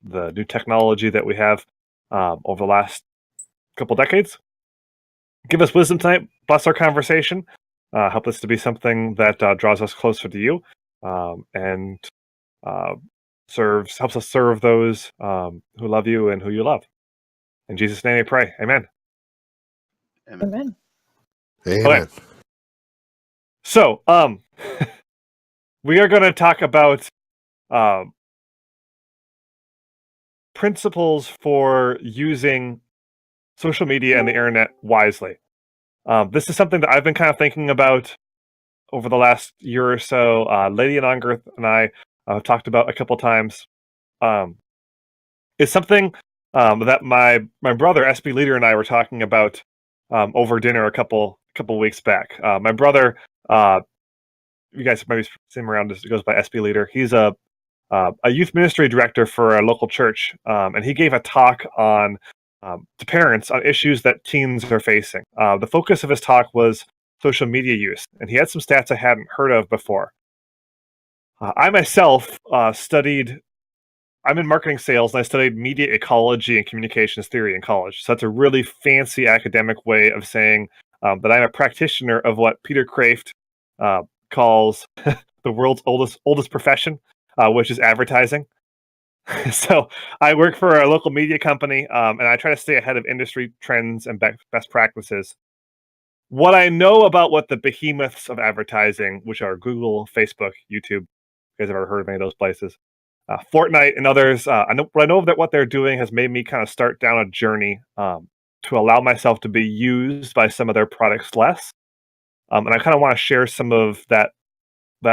the new technology that we have over the last couple decades. Give us wisdom tonight. Bless our conversation. Help this to be something that draws us closer to you, and helps us serve those who love you and who you love. In Jesus' name, I pray. Amen. Amen. Amen. Okay. So, we are going to talk about principles for using social media and the internet wisely. This is something that I've been kind of thinking about over the last year or so. Lady and Ongarth and I have talked about a couple times. It's something that my brother, SB Leader, and I were talking about over dinner a couple weeks back. My brother, you guys maybe seen him around, goes by SB Leader. He's a youth ministry director for a local church, and he gave a talk on to parents on issues that teens are facing. The focus of his talk was social media use, and he had some stats I hadn't heard of before. I myself I'm in marketing sales, and I studied media ecology and communications theory in college. So that's a really fancy academic way of saying that I'm a practitioner of what Peter Kraft calls the world's oldest profession, which is advertising. So I work for a local media company, and I try to stay ahead of industry trends and best practices. What I know about what the behemoths of advertising, which are Google, Facebook, YouTube, you guys have ever heard of any of those places? Fortnite and others. I know that what they're doing has made me kind of start down a journey to allow myself to be used by some of their products less. And I kind of want to share some of that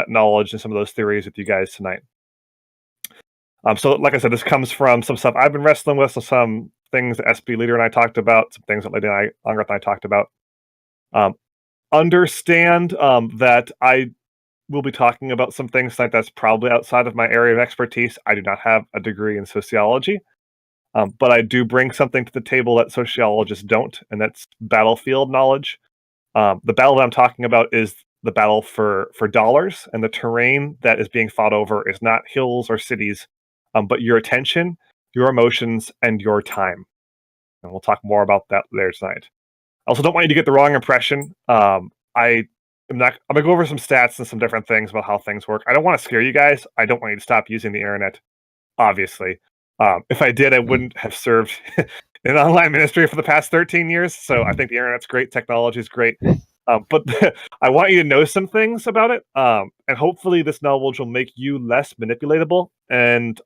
knowledge and some of those theories with you guys tonight. So, like I said, this comes from some stuff I've been wrestling with, so some things that SB Leader and I talked about, some things that Lady and Ongarth and I talked about. Understand that I will be talking about some things like that's probably outside of my area of expertise. I do not have a degree in sociology, but I do bring something to the table that sociologists don't, and that's battlefield knowledge. The battle that I'm talking about is the battle for dollars, and the terrain that is being fought over is not hills or cities, but your attention, your emotions, and your time. And we'll talk more about that later tonight. I also don't want you to get the wrong impression. I'm gonna go over some stats and some different things about how things work. I don't want to scare you guys. I don't want you to stop using the internet, obviously. If I did, I wouldn't have served in online ministry for the past 13 years. So I think the internet's great. Technology is great. But I want you to know some things about it. And hopefully this knowledge will make you less manipulatable. And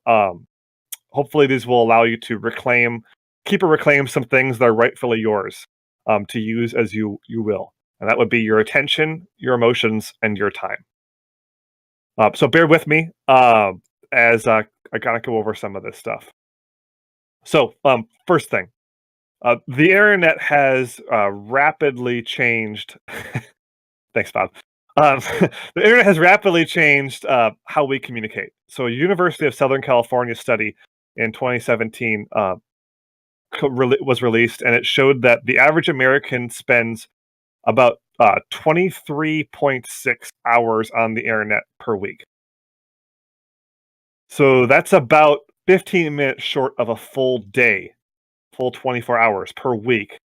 hopefully these will allow you to reclaim some things that are rightfully yours to use as you will. And that would be your attention, your emotions, and your time. So bear with me as I kind of go over some of this stuff. So first thing, the internet has rapidly changed. Thanks, Bob. The internet has rapidly changed how we communicate. So a University of Southern California study in 2017 was released, and it showed that the average American spends about 23.6 hours on the internet per week. So that's about 15 minutes short of a full day, full 24 hours per week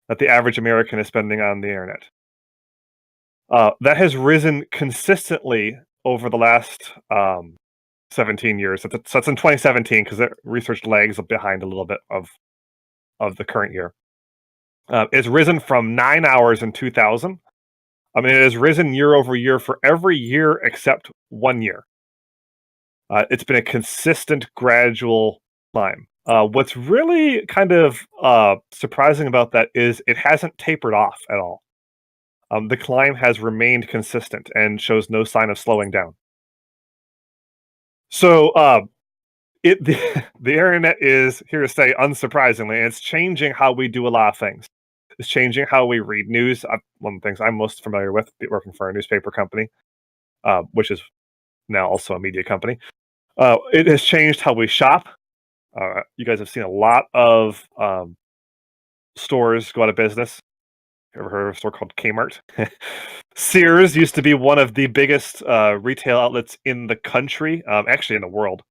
that the average American is spending on the internet. That has risen consistently over the last 17 years. So that's in 2017 because research lags behind a little bit of the current year. It's risen from 9 hours in 2000. I mean, it has risen year over year for every year except 1 year. It's been a consistent, gradual climb. What's really kind of surprising about that is it hasn't tapered off at all. The climb has remained consistent and shows no sign of slowing down. So the internet is here to stay, unsurprisingly, and it's changing how we do a lot of things. It's changing how we read news. One of the things I'm most familiar with, working for a newspaper company, which is now also a media company. It has changed how we shop. You guys have seen a lot of stores go out of business. Ever heard of a store called Kmart? Sears used to be one of the biggest retail outlets in the country, actually in the world.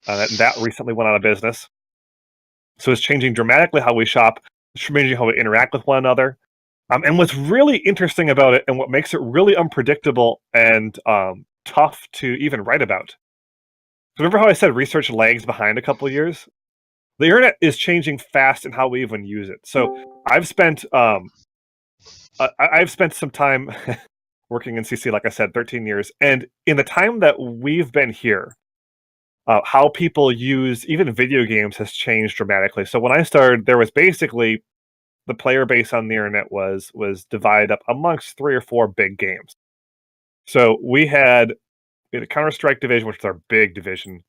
That recently went out of business. So it's changing dramatically how we shop, changing how we interact with one another. And what's really interesting about it, and what makes it really unpredictable and tough to even write about. Remember how I said research lags behind a couple of years? The internet is changing fast in how we even use it. So I've spent some time working in CC, like I said, 13 years, and in the time that we've been here, how people use even video games has changed dramatically. So when I started, there was basically the player base on the internet was divided up amongst 3 or 4 big games. So we had a Counter-Strike division, which is our big division.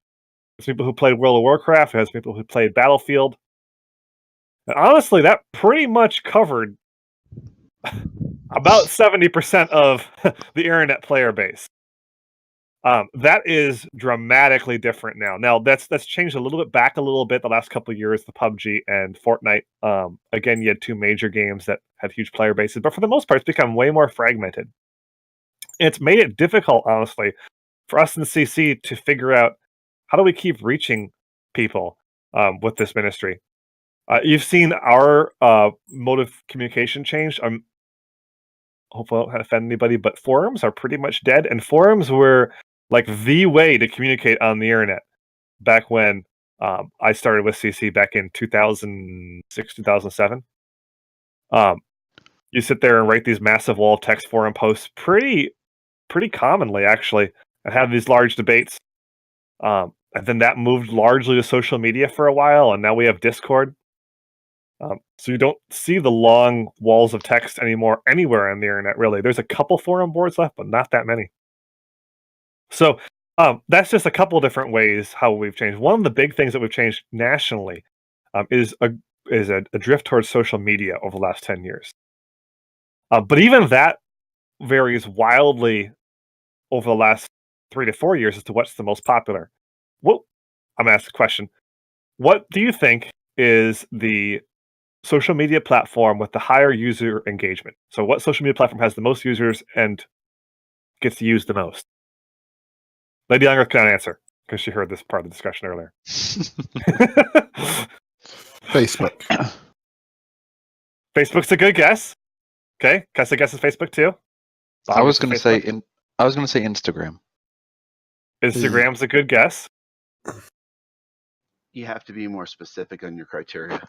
There's people who played World of Warcraft. There's people who played Battlefield. And honestly, that pretty much covered about 70% of the internet player base. That is dramatically different now. Now that's changed a little bit back a little bit the last couple of years. The PUBG and Fortnite. Again, you had 2 major games that had huge player bases, but for the most part, it's become way more fragmented. It's made it difficult, honestly, for us in CC to figure out how do we keep reaching people with this ministry. You've seen our mode of communication change. Hopefully, I don't offend anybody, but forums are pretty much dead, and forums were like the way to communicate on the internet back when I started with CC back in 2006, 2007. You sit there and write these massive wall of text forum posts pretty commonly, actually, and have these large debates. And then that moved largely to social media for a while, and now we have Discord. So you don't see the long walls of text anymore anywhere on the internet, really. There's a couple forum boards left, but not that many. So that's just a couple different ways how we've changed. One of the big things that we've changed nationally is a drift towards social media over the last 10 years. But even that varies wildly over the last 3 to 4 years as to what's the most popular. I'm going to ask a question. What do you think is the social media platform with the higher user engagement? So what social media platform has the most users and gets used the most? Lady Younger can answer because she heard this part of the discussion earlier. Facebook. Facebook's a good guess. Okay, can I say guess is Facebook too? I was going to say Instagram. Instagram's a good guess. You have to be more specific on your criteria.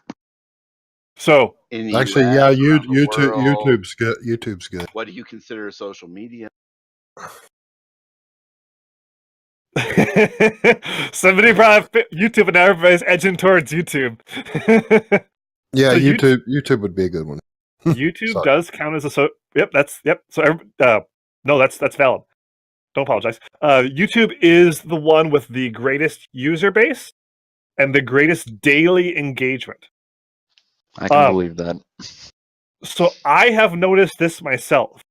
So actually, yeah, YouTube's good. YouTube's good. What do you consider social media? Somebody brought up YouTube, and now everybody's edging towards YouTube. Yeah, so YouTube would be a good one. YouTube does count as a Yep. So no, that's valid. Don't apologize. YouTube is the one with the greatest user base and the greatest daily engagement. I can believe that. So I have noticed this myself.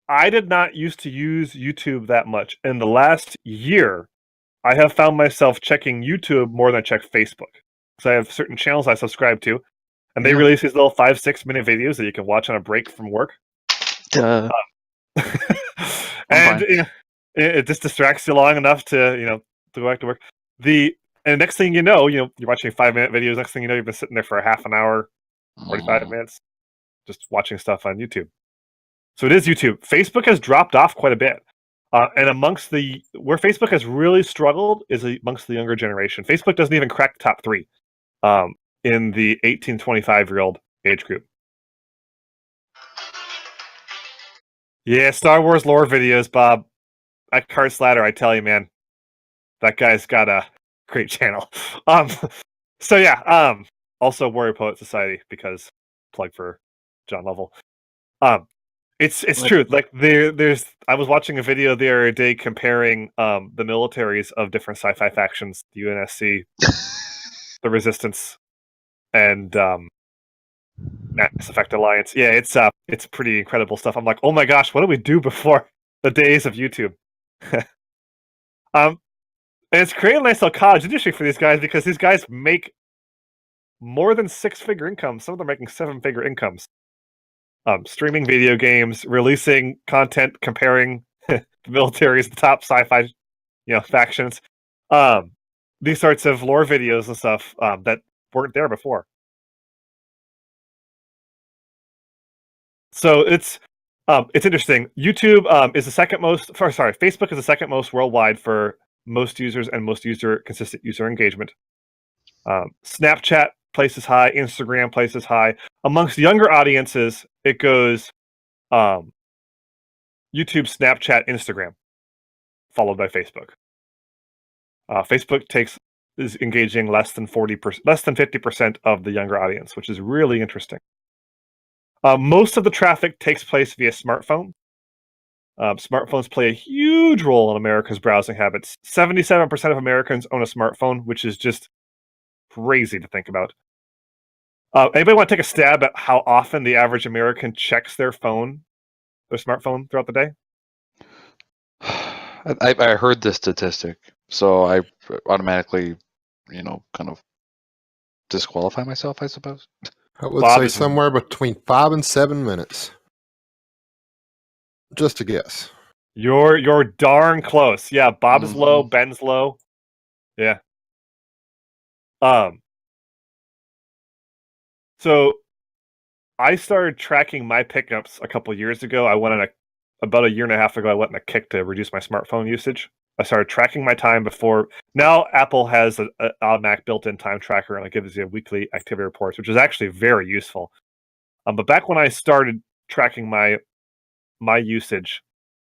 I did not used to use YouTube that much. In the last year, I have found myself checking YouTube more than I check Facebook. So I have certain channels I subscribe to, and they release these little 5-6 minute videos that you can watch on a break from work. And it just distracts you long enough to go back to work. And next thing you know, you're watching 5-minute videos. Next thing you know, you've been sitting there for a half an hour, 45 minutes, just watching stuff on YouTube. So it is YouTube. Facebook has dropped off quite a bit. And amongst where Facebook has really struggled is amongst the younger generation. Facebook doesn't even crack top 3 in the 18-25-year-old age group. Yeah, Star Wars lore videos, Bob. That Cart Slatter, I tell you, man, that guy's got a great channel. So yeah, also Warrior Poet Society, because plug for John Lovell. It's true. Like I was watching a video the other day comparing the militaries of different sci-fi factions, the UNSC, the Resistance, and Mass Effect Alliance. Yeah, it's pretty incredible stuff. I'm like, oh my gosh, what did we do before the days of YouTube? And it's creating a nice little cottage industry for these guys because these guys make more than 6-figure incomes. Some of them are making 7-figure incomes. Streaming video games, releasing content, comparing the military as the top sci-fi, factions. these sorts of lore videos and stuff that weren't there before. So it's interesting. YouTube is the second most. Sorry, Facebook is the second most worldwide for most users and most consistent user engagement. Snapchat places high, Instagram places high. Amongst younger audiences, it goes YouTube, Snapchat, Instagram, followed by Facebook. Facebook is engaging less than 50% of the younger audience, which is really interesting. Most of the traffic takes place via smartphone. Smartphones play a huge role in America's browsing habits. 77% of Americans own a smartphone, which is just crazy to think about. Anybody want to take a stab at how often the average American checks their smartphone throughout the day? I heard this statistic, so I automatically, kind of disqualify myself, I suppose. I would Bob say is- somewhere between 5 and 7 minutes. Just a guess. You're darn close. Yeah, Bob is low, Ben's low. Yeah. So I started tracking my pickups a couple years ago. I went on about a year and a half ago. I went on a kick to reduce my smartphone usage. I started tracking my time before. Now Apple has an automatic built-in time tracker, and it gives you weekly activity reports, which is actually very useful. But back when I started tracking my usage,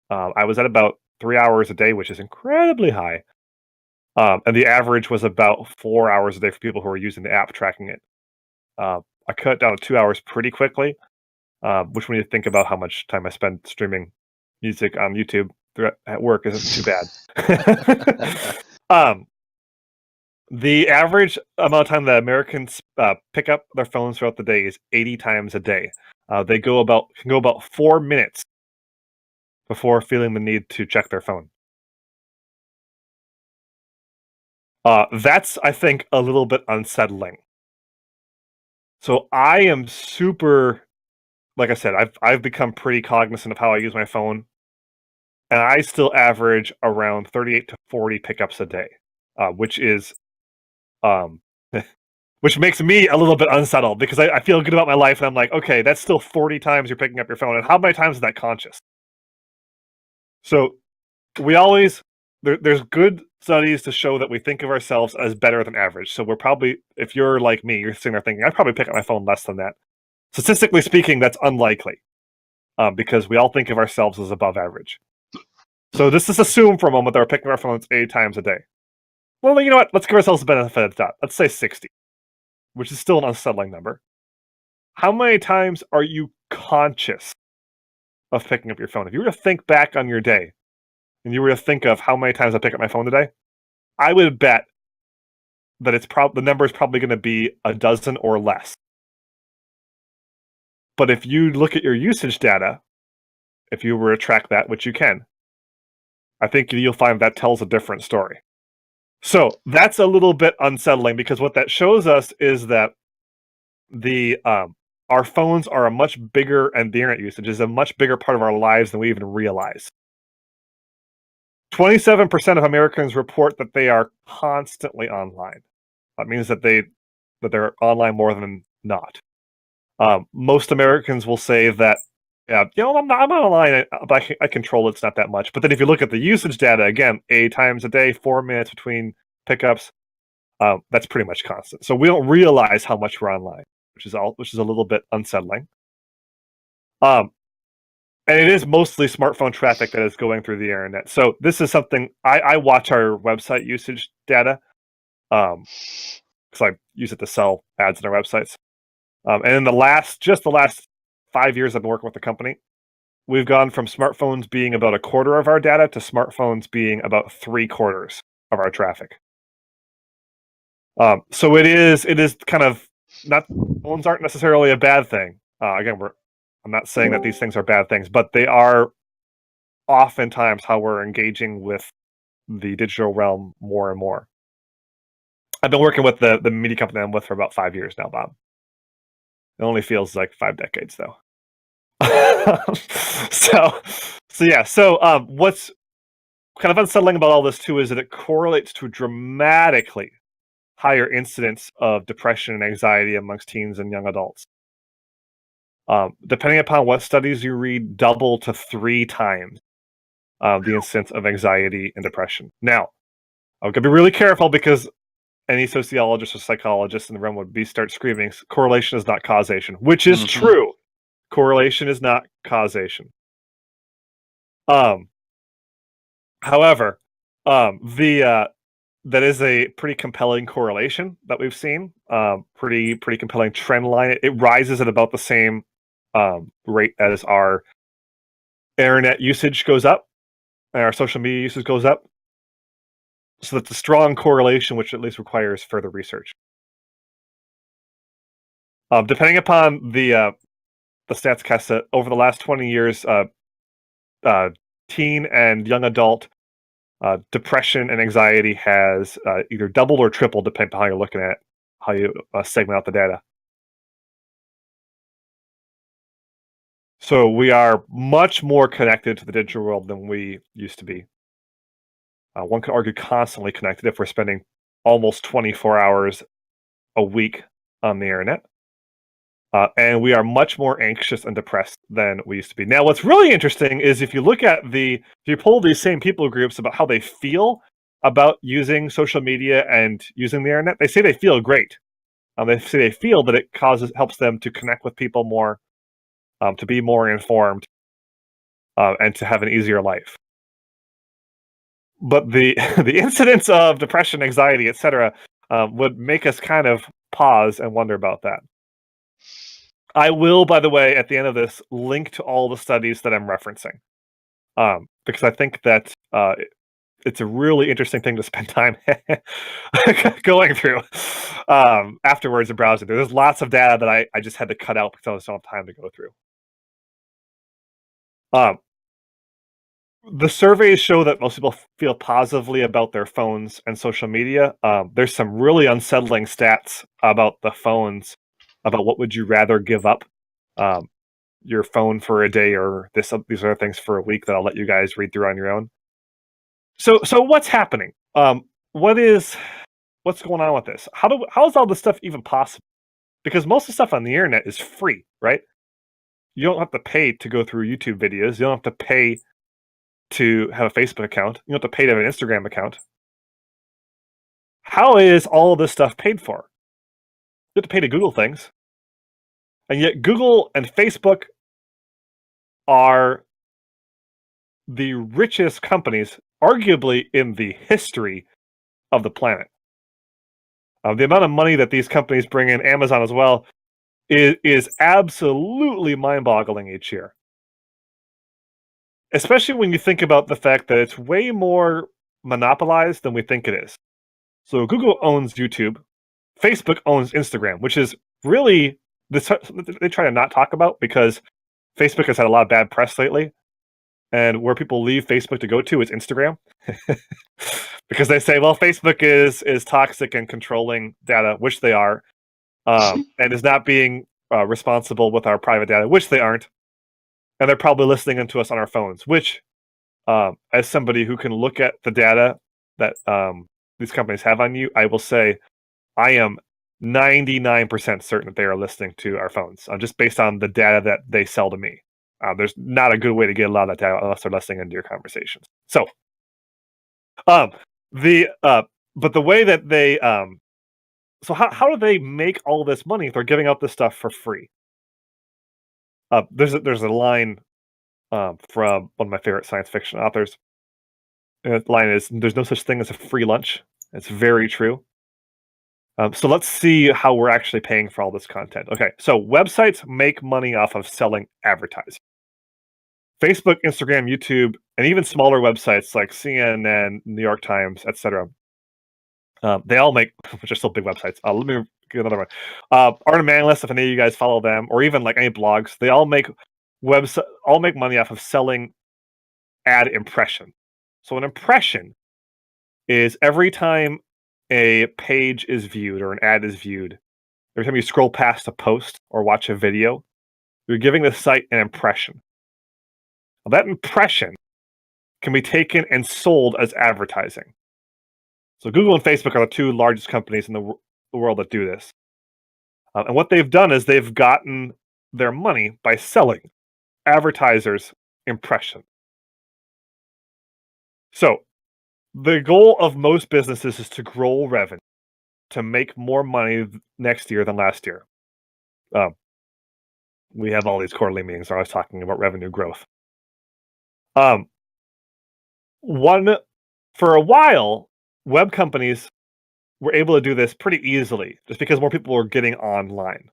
I was at about 3 hours a day, which is incredibly high. And the average was about 4 hours a day for people who are using the app tracking it. I cut it down to 2 hours pretty quickly, which when you think about how much time I spend streaming music on YouTube at work isn't too bad. The average amount of time that Americans pick up their phones throughout the day is 80 times a day. They can go about 4 minutes before feeling the need to check their phone. That's, I think, a little bit unsettling. So I am super, like I said, I've become pretty cognizant of how I use my phone, and I still average around 38 to 40 pickups a day, which is, which makes me a little bit unsettled because I feel good about my life, and I'm like, okay, that's still 40 times you're picking up your phone, and how many times is that conscious? So there's good studies to show that we think of ourselves as better than average. So we're probably, if you're like me, you're sitting there thinking, I'd probably pick up my phone less than that. Statistically speaking, that's unlikely because we all think of ourselves as above average. So just assume for a moment that we're picking our phones 8 times a day. Well, you know what? Let's give ourselves the benefit of the doubt. Let's say 60, which is still an unsettling number. How many times are you conscious of picking up your phone? If you were to think back on your day, and you were to think of how many times I pick up my phone today, I would bet that the number is probably going to be a dozen or less. But if you look at your usage data, if you were to track that, which you can, I think you'll find that tells a different story. So that's a little bit unsettling because what that shows us is that our phones are a much bigger, and the internet usage is a much bigger part of our lives than we even realize. 27% of Americans report that they are constantly online. That means that they're online more than not. Most Americans will say that, I'm not online, but I control it. It's not that much. But then if you look at the usage data, again, 8 times a day, 4 minutes between pickups, that's pretty much constant. So we don't realize how much we're online, which is a little bit unsettling. And it is mostly smartphone traffic that is going through the internet. So this is something I watch our website usage data because I use it to sell ads on our websites. And in the last 5 years I've been working with the company, we've gone from smartphones being about a quarter of our data to smartphones being about 3/4 of our traffic. So it is kind of not, phones aren't necessarily a bad thing. Again, I'm not saying that these things are bad things, but they are oftentimes how we're engaging with the digital realm more and more. I've been working with the media company I'm with for about 5 years now, Bob. It only feels like 5 decades, though. So yeah. So kind of unsettling about all this too is that it correlates to dramatically higher incidence of depression and anxiety amongst teens and young adults. Depending upon what studies you read, double to 3 times the incidence of anxiety and depression. Now, I'm going to be really careful because any sociologist or psychologist in the room would start screaming, correlation is not causation, which is true. Correlation is not causation. However, that is a pretty compelling correlation that we've seen. Pretty compelling trend line. It rises at about the same rate as our internet usage goes up, and our social media usage goes up. So that's a strong correlation, which at least requires further research. Depending upon the stats cast, over the last 20 years, teen and young adult depression and anxiety has either doubled or tripled, depending on how you're looking at how you segment out the data. So we are much more connected to the digital world than we used to be. One could argue constantly connected if we're spending almost 24 hours a week on the internet. And we are much more anxious and depressed than we used to be. Now, what's really interesting is if you look at if you poll these same people groups about how they feel about using social media and using the internet, they say they feel great. They say they feel that it helps them to connect with people more, to be more informed, and to have an easier life. But the incidence of depression, anxiety, etc., would make us kind of pause and wonder about that. I will, by the way, at the end of this, link to all the studies that I'm referencing, because I think that it's a really interesting thing to spend time going through afterwards and browsing. There's lots of data that I just had to cut out because I just don't have time to go through. The surveys show that most people feel positively about their phones and social media. There's some really unsettling stats about the phones, about what would you rather give up, your phone for a day or these other things for a week that I'll let you guys read through on your own. So what's happening? What's going on with this? How is all this stuff even possible? Because most of the stuff on the internet is free, right? You don't have to pay to go through YouTube videos. You don't have to pay to have a Facebook account. You don't have to pay to have an Instagram account. How is all of this stuff paid for? You have to pay to Google things. And yet Google and Facebook are the richest companies, arguably, in the history of the planet. The amount of money that these companies bring in, Amazon as well, is absolutely mind-boggling each year. Especially when you think about the fact that it's way more monopolized than we think it is. So Google owns YouTube. Facebook owns Instagram, which is really, they try to not talk about because Facebook has had a lot of bad press lately. And where people leave Facebook to go to is Instagram. Because they say, well, Facebook is toxic and controlling data, which they are, and is not being responsible with our private data, which they aren't. And they're probably listening into us on our phones, which, as somebody who can look at the data that these companies have on you, I will say I am 99% certain that they are listening to our phones, just based on the data that they sell to me. There's not a good way to get a lot of that data unless they're listening into your conversations. So, but the way that they, so how do they make all this money if they're giving out this stuff for free? There's a line from one of my favorite science fiction authors. And the line is, "There's no such thing as a free lunch." It's very true. So let's see how we're actually paying for all this content. Okay, so websites make money off of selling advertising. Facebook, Instagram, YouTube, and even smaller websites like CNN, New York Times, etc. They all make, which are still big websites. Let me get another one. Art and Manliness, if any of you guys follow them, or even like any blogs, they all make money off of selling ad impression. So an impression is every time a page is viewed or an ad is viewed, every time you scroll past a post or watch a video, you're giving the site an impression. Now, that impression can be taken and sold as advertising. So Google and Facebook are the two largest companies in the world that do this. And what they've done is they've gotten their money by selling advertisers' impressions. So the goal of most businesses is to grow revenue, to make more money next year than last year. We have all these quarterly meetings where I was talking about revenue growth. For a while, web companies were able to do this pretty easily, just because more people were getting online.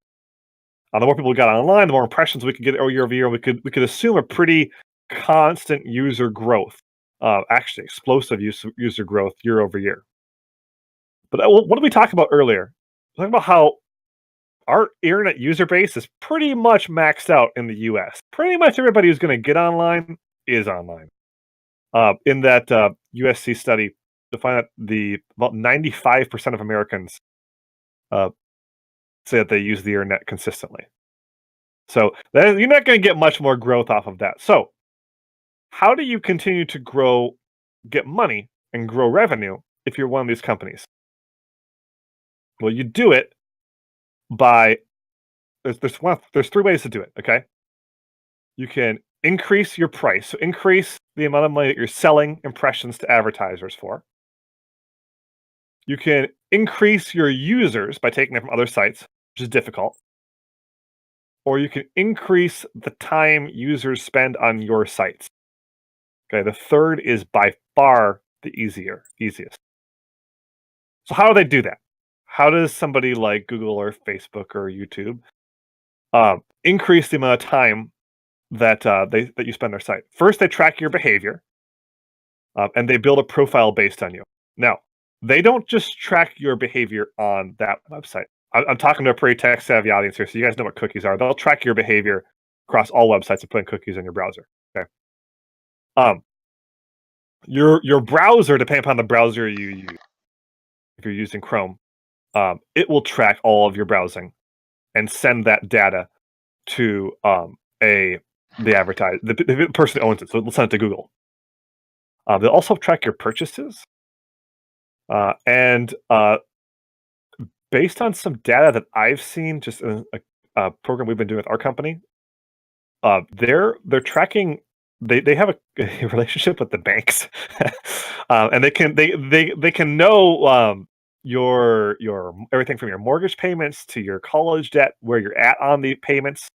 The more people got online, the more impressions we could get year over year. We could assume a pretty constant user growth, actually explosive user growth year over year. But what did we talk about earlier? Talking about how our internet user base is pretty much maxed out in the U.S. Pretty much everybody who's going to get online is online. In that USC study, to find that about 95% of Americans say that they use the internet consistently. So you're not going to get much more growth off of that. So how do you continue to get money and grow revenue if you're one of these companies? Well, you do it by there's three ways to do it. Okay, you can increase your price, so increase the amount of money that you're selling impressions to advertisers for. You can increase your users by taking them from other sites, which is difficult. Or you can increase the time users spend on your sites. Okay, the third is by far the easiest. So how do they do that? How does somebody like Google or Facebook or YouTube increase the amount of time that you spend on their site? First, they track your behavior, and they build a profile based on you. Now, they don't just track your behavior on that website. I'm talking to a pretty tech-savvy audience here, so you guys know what cookies are. They'll track your behavior across all websites and put in cookies in your browser. Okay. Your browser, depending upon the browser you use, if you're using Chrome, it will track all of your browsing and send that data to the person who owns it. So it'll send it to Google. They'll also track your purchases, and based on some data that I've seen, just in a program we've been doing with our company, they're tracking. They have a relationship with the banks, and they can know your everything from your mortgage payments to your college debt, where you're at on the payments,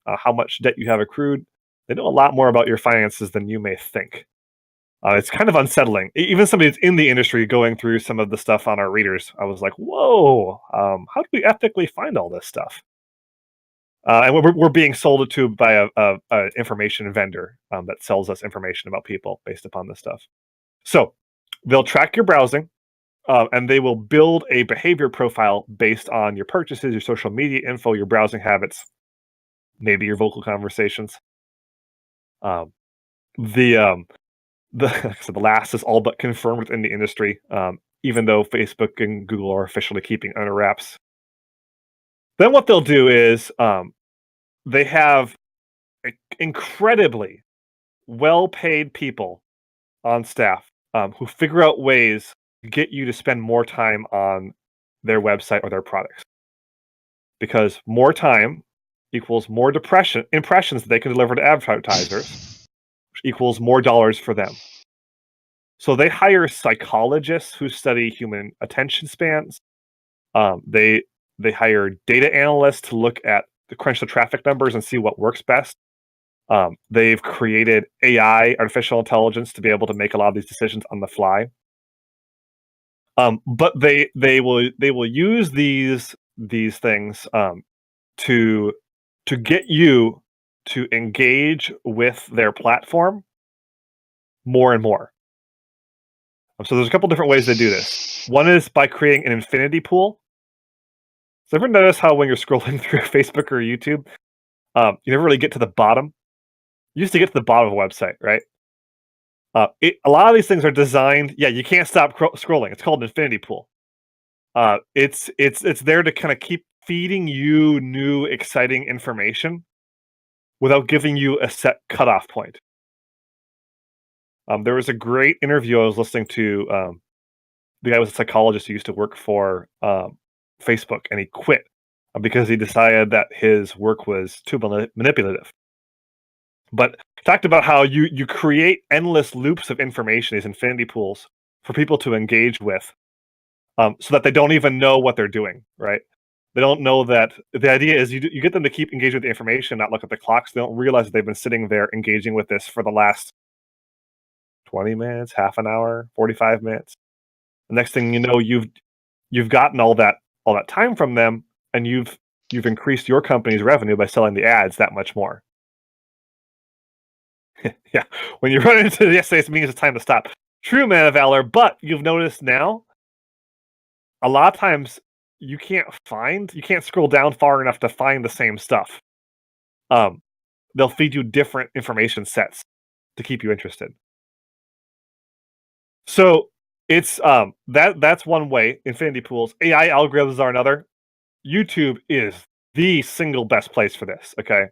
how much debt you have accrued. They know a lot more about your finances than you may think. It's kind of unsettling. Even somebody that's in the industry going through some of the stuff on our readers, I was like, whoa, how do we ethically find all this stuff? And we're being sold it to by a information vendor that sells us information about people based upon this stuff. So they'll track your browsing, and they will build a behavior profile based on your purchases, your social media info, your browsing habits, maybe your vocal conversations. The last is all but confirmed within the industry, even though Facebook and Google are officially keeping under wraps. Then what they'll do is they have incredibly well-paid people on staff who figure out ways to get you to spend more time on their website or their products. Because more time equals more impressions that they can deliver to advertisers, which equals more dollars for them. So they hire psychologists who study human attention spans. They hire data analysts to crunch the traffic numbers and see what works best. They've created AI, artificial intelligence, to be able to make a lot of these decisions on the fly. But they will use these things to get you to engage with their platform more and more. So there's a couple different ways they do this. One is by creating an infinity pool. So ever notice how when you're scrolling through Facebook or YouTube, you never really get to the bottom? You used to get to the bottom of a website, right? A lot of these things are designed. Yeah, you can't stop scrolling. It's called an infinity pool. It's there to kind of keep feeding you new, exciting information without giving you a set cutoff point. There was a great interview I was listening to. The guy was a psychologist who used to work for Facebook, and he quit because he decided that his work was too manipulative. But talked about how you create endless loops of information, these infinity pools, for people to engage with, so that they don't even know what they're doing, right? They don't know that the idea is you get them to keep engaging with the information, not look at the clocks. They don't realize that they've been sitting there engaging with this for the last 20 minutes, half an hour, 45 minutes. The next thing you know, you've gotten all that time from them, and you've increased your company's revenue by selling the ads that much more. Yeah, when you run into yesterday's meetings, it's time to stop. True, man of valor, but you've noticed now, a lot of times you can't scroll down far enough to find the same stuff. They'll feed you different information sets to keep you interested. So it's that's one way. Infinity pools, AI algorithms are another. YouTube is the single best place for this. Okay,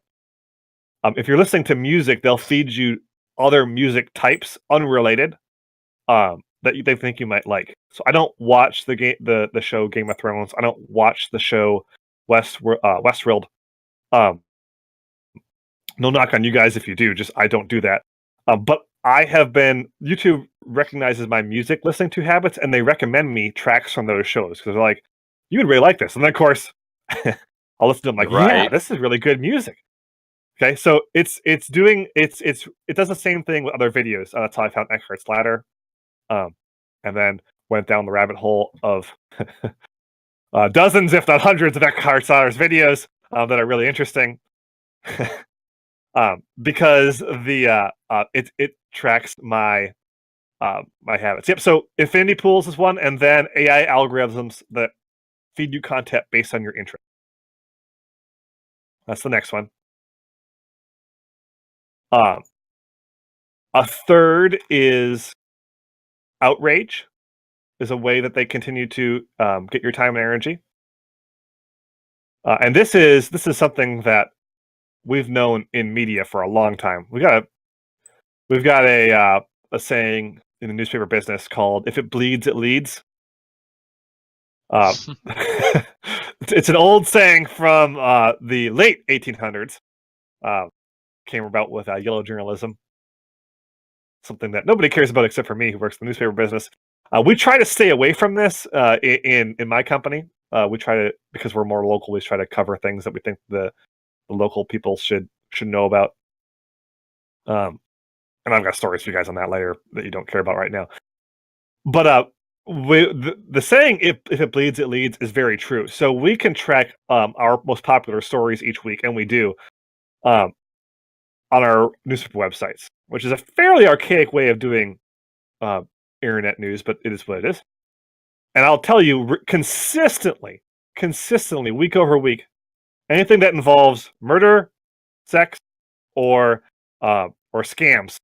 if you're listening to music, they'll feed you other music types unrelated that they think you might like. So I don't watch the show Game of Thrones. I don't watch the show Westworld. No knock on you guys if you do. Just I don't do that. But I have been YouTube recognizes my music listening to habits, and they recommend me tracks from those shows because they're like, you would really like this. And then of course, I'll listen to them like, yeah, Right. this is really good music. Okay, so it does the same thing with other videos. That's how I found Eckhart's Ladder, and then went down the rabbit hole of dozens, if not hundreds, of Eckhart's Ladder's videos that are really interesting. Because it tracks my my habits. Yep. So infinity pools is one, and then AI algorithms that feed you content based on your interest. That's the next one. A third is outrage, is a way that they continue to get your time and energy. And this is something that we've known in media for a long time. We've got a saying in the newspaper business called "If it bleeds, it leads." It's an old saying from the late 1800s. Came about with yellow journalism, something that nobody cares about except for me, who works in the newspaper business. We try to stay away from this in my company. We try to, because we're more local, we try to cover things that we think the local people should know about. And I've got stories for you guys on that later that you don't care about right now. But the saying "if it bleeds, it leads" is very true. So we can track our most popular stories each week, and we do on our newspaper websites, which is a fairly archaic way of doing internet news, but it is what it is. And I'll tell you, consistently, week over week, anything that involves murder, sex, or scams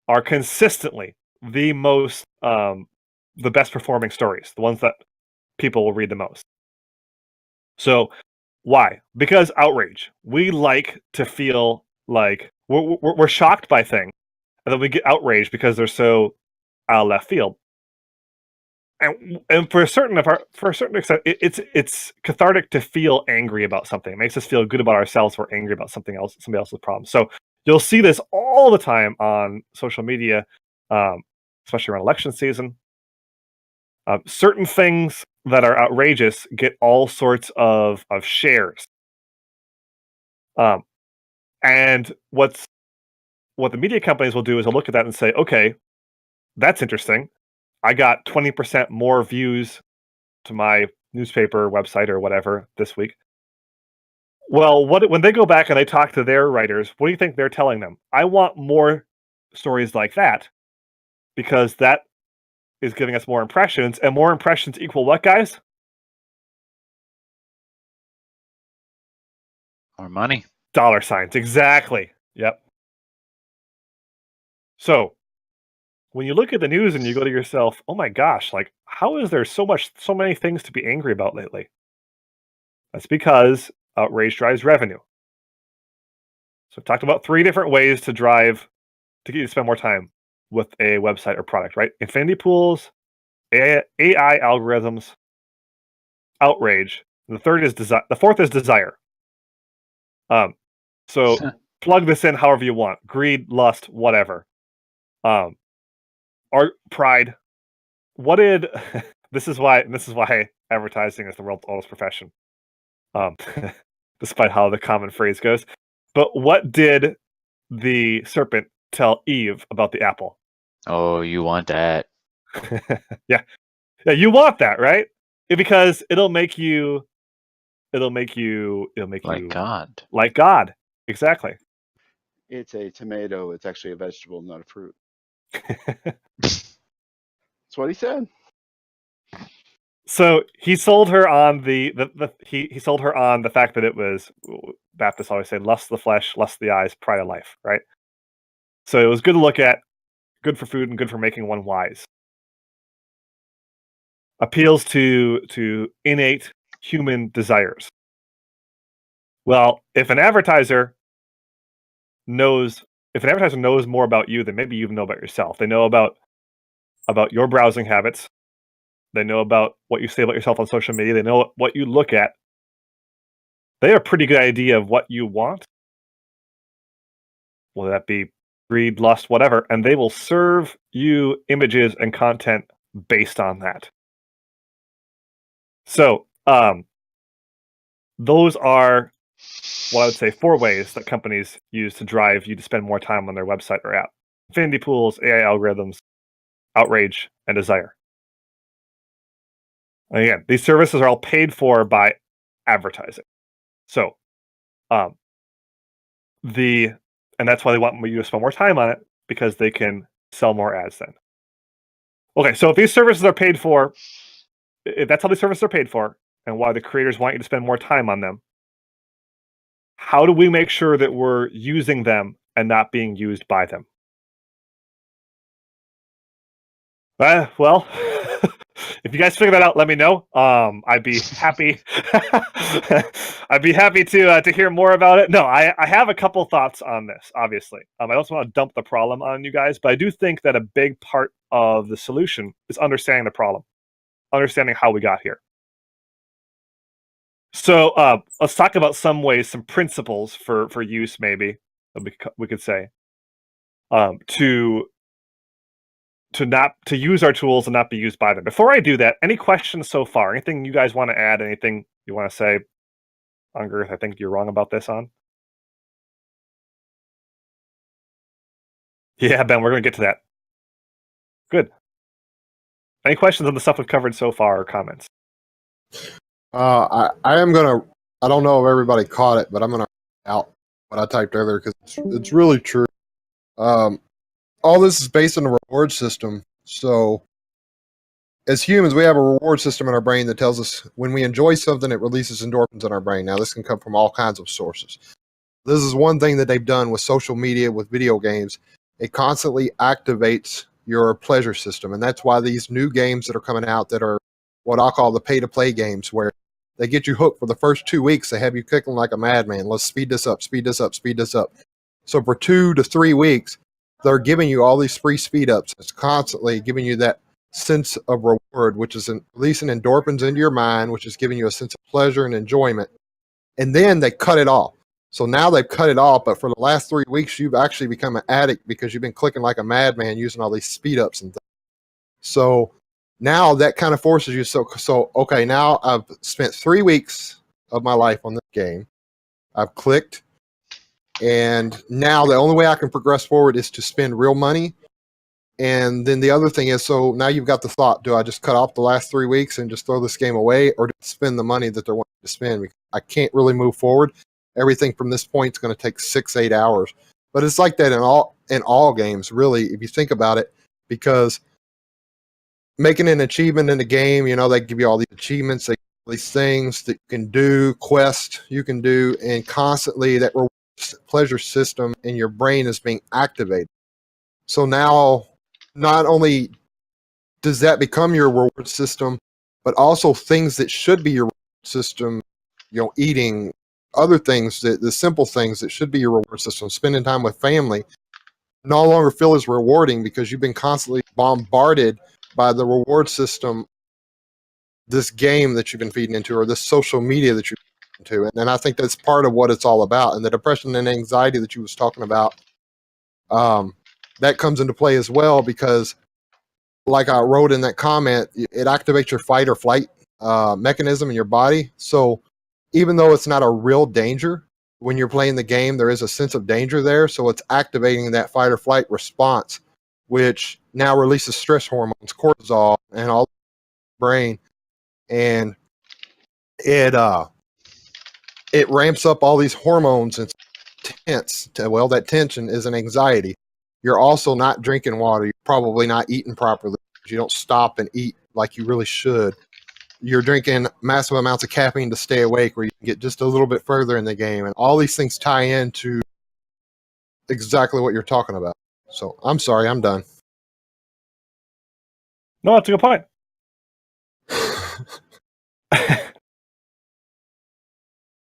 are consistently the most the best performing stories, the ones that people will read the most. So why? Because outrage. We like to feel like we're shocked by things, and then we get outraged because they're so out of left field. And for a certain extent, it's cathartic to feel angry about something. It makes us feel good about ourselves. We're angry about somebody else's problem. So you'll see this all the time on social media, especially around election season. Certain things that are outrageous get all sorts of shares. And what the media companies will do is they'll look at that and say, okay, that's interesting. I got 20% more views to my newspaper website or whatever this week. Well, when they go back and they talk to their writers, what do you think they're telling them? I want more stories like that, because that is giving us more impressions, and more impressions equal what, guys? More money. Dollar signs. Exactly. Yep. So when you look at the news and you go to yourself, oh my gosh, like, how is there so many things to be angry about lately? That's because outrage drives revenue. So I've talked about 3 different ways to get you to spend more time. with a website or product, right? Infinity pools, AI algorithms, outrage. And the fourth is desire. So plug this in however you want. Greed, lust, whatever. Art, pride. What did this is why advertising is the world's oldest profession. Despite how the common phrase goes. But what did the serpent tell Eve about the apple? Oh, you want that? Yeah, you want that, right? Because it'll make you Like you God. like God. Exactly. It's a tomato. It's actually a vegetable, not a fruit. That's what he said. So he sold her on he sold her on the fact that it was, Baptists always say, lust of the flesh, lust of the eyes, pride of life, right? So it was good to look at, good for food, and good for making one wise. Appeals to innate human desires. Well, if an advertiser knows more about you than maybe you even know about yourself, they know about your browsing habits, they know about what you say about yourself on social media, they know what you look at, they have a pretty good idea of what you want, whether that be greed, lust, whatever, and they will serve you images and content based on that. So, those are what I would say 4 ways that companies use to drive you to spend more time on their website or app. Infinity pools, AI algorithms, outrage, and desire. And again, these services are all paid for by advertising. So, and that's why they want you to spend more time on it, because they can sell more ads then. Okay, so if these services are paid for, if that's how these services are paid for, and why the creators want you to spend more time on them, how do we make sure that we're using them and not being used by them? Well, if you guys figure that out, let me know. I'd be happy. I'd be happy to hear more about it. No, I have a couple thoughts on this. Obviously, I don't want to dump the problem on you guys, but I do think that a big part of the solution is understanding the problem, understanding how we got here. So let's talk about some principles for use, maybe we could say, to use our tools and not be used by them. Before I do that, any questions so far? Anything you guys want to add? Anything you want to say? Unger, I think you're wrong about this on. Yeah, Ben, we're going to get to that. Good. Any questions on the stuff we've covered so far, or comments? I am gonna. I don't know if everybody caught it, but I'm gonna out what I typed earlier because it's really true. All this is based on a reward system. So, as humans, we have a reward system in our brain that tells us when we enjoy something, it releases endorphins in our brain. Now, this can come from all kinds of sources. This is one thing that they've done with social media, with video games. It constantly activates your pleasure system, and that's why these new games that are coming out that are what I'll call the pay-to-play games, where they get you hooked for the first 2 weeks. They have you clicking like a madman. Let's speed this up, speed this up, speed this up. So for 2 to 3 weeks, they're giving you all these free speed ups. It's constantly giving you that sense of reward, which is releasing endorphins into your mind, which is giving you a sense of pleasure and enjoyment. And then they cut it off. So now they've cut it off, but for the last 3 weeks, you've actually become an addict because you've been clicking like a madman using all these speed ups and things. So now that kind of forces you. So okay, now I've spent 3 weeks of my life on this game. I've clicked, and now the only way I can progress forward is to spend real money. And then the other thing is, so now you've got the thought: do I just cut off the last 3 weeks and just throw this game away, or do I spend the money that they're wanting to spend? I can't really move forward. Everything from this point is going to take 6-8 hours. But it's like that in all games, really, if you think about it, because making an achievement in the game, they give you all these achievements, these things that you can do, quests you can do, and constantly that reward pleasure system in your brain is being activated. So now, not only does that become your reward system, but also things that should be your reward system, eating, other things, the simple things that should be your reward system, spending time with family, no longer feel as rewarding because you've been constantly bombarded by the reward system, this game that you've been feeding into, or this social media that you've been into. And I think that's part of what it's all about. And the depression and anxiety that you was talking about, that comes into play as well, because like I wrote in that comment, it activates your fight or flight mechanism in your body. So even though it's not a real danger, when you're playing the game, there is a sense of danger there. So it's activating that fight or flight response, which now releases stress hormones, cortisol, and all the brain. And it ramps up all these hormones and tense. Well, that tension is an anxiety. You're also not drinking water. You're probably not eating properly. You don't stop and eat like you really should. You're drinking massive amounts of caffeine to stay awake, where you can get just a little bit further in the game. And all these things tie into exactly what you're talking about. So I'm sorry, I'm done. No, that's a good point.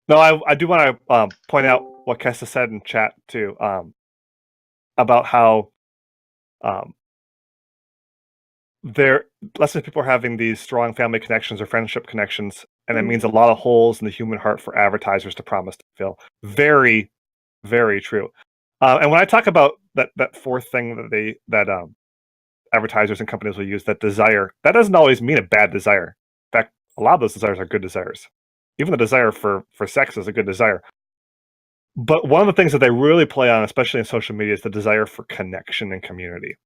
No, I do want to point out what Kessa said in chat too, about how less of people are having these strong family connections or friendship connections, and it means a lot of holes in the human heart for advertisers to promise to fill. Very, very true. And when I talk about that fourth thing that advertisers and companies will use, that desire, that doesn't always mean a bad desire. In fact, a lot of those desires are good desires. Even the desire for sex is a good desire. But one of the things that they really play on, especially in social media, is the desire for connection and community,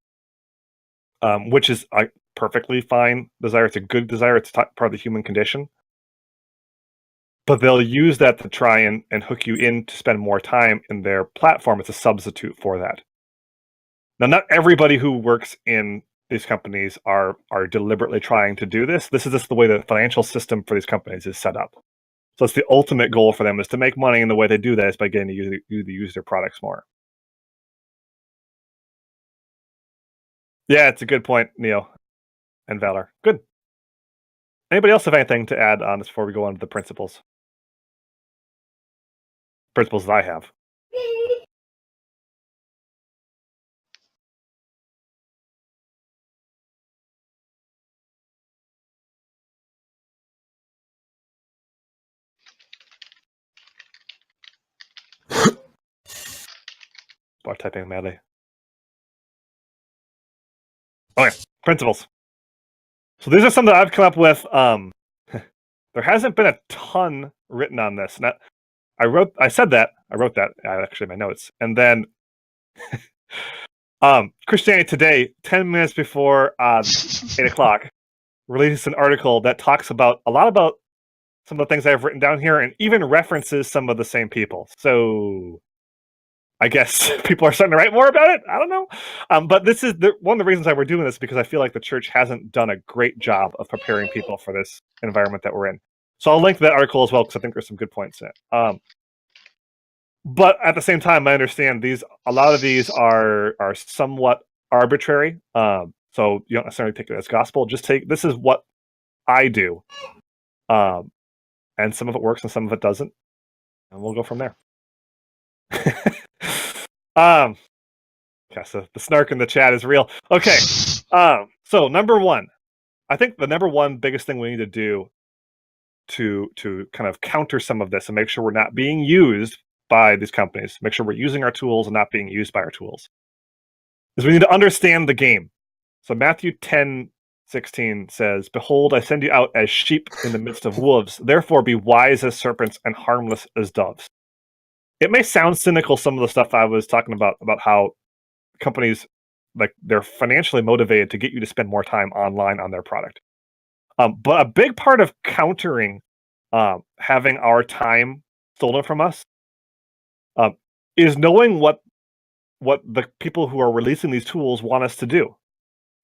which is a perfectly fine desire. It's a good desire. It's part of the human condition. But they'll use that to try and hook you in to spend more time in their platform. It's a substitute for that. Now, not everybody who works in these companies are deliberately trying to do this. This is just the way the financial system for these companies is set up. So it's the ultimate goal for them is to make money, and the way they do that is by getting you to use their products more. Yeah, it's a good point, Neo and Valor. Good. Anybody else have anything to add on this before we go on to the principles? Principles that I have. Start typing madly. Okay, principles. So these are some that I've come up with. There hasn't been a ton written on this. I wrote that. Actually in my notes. And then Christianity Today, 10 minutes before 8 o'clock, released an article that talks about a lot about some of the things I've written down here, and even references some of the same people. So I guess people are starting to write more about it. I don't know. But this is one of the reasons why we're doing this, because I feel like the church hasn't done a great job of preparing people for this environment that we're in. So I'll link to that article as well, because I think there's some good points in it. But at the same time, I understand a lot of these are somewhat arbitrary. So you don't necessarily take it as gospel. Just this is what I do. And some of it works and some of it doesn't. And we'll go from there. So the snark in the chat is real. Okay. So number one, I think the number one biggest thing we need to do to kind of counter some of this and make sure we're not being used by these companies, make sure we're using our tools and not being used by our tools, is we need to understand the game. So Matthew 10:16 says, "Behold, I send you out as sheep in the midst of wolves. Therefore be wise as serpents and harmless as doves." It may sound cynical, some of the stuff I was talking about how companies, like, they're financially motivated to get you to spend more time online on their product. But a big part of countering having our time stolen from us is knowing what the people who are releasing these tools want us to do.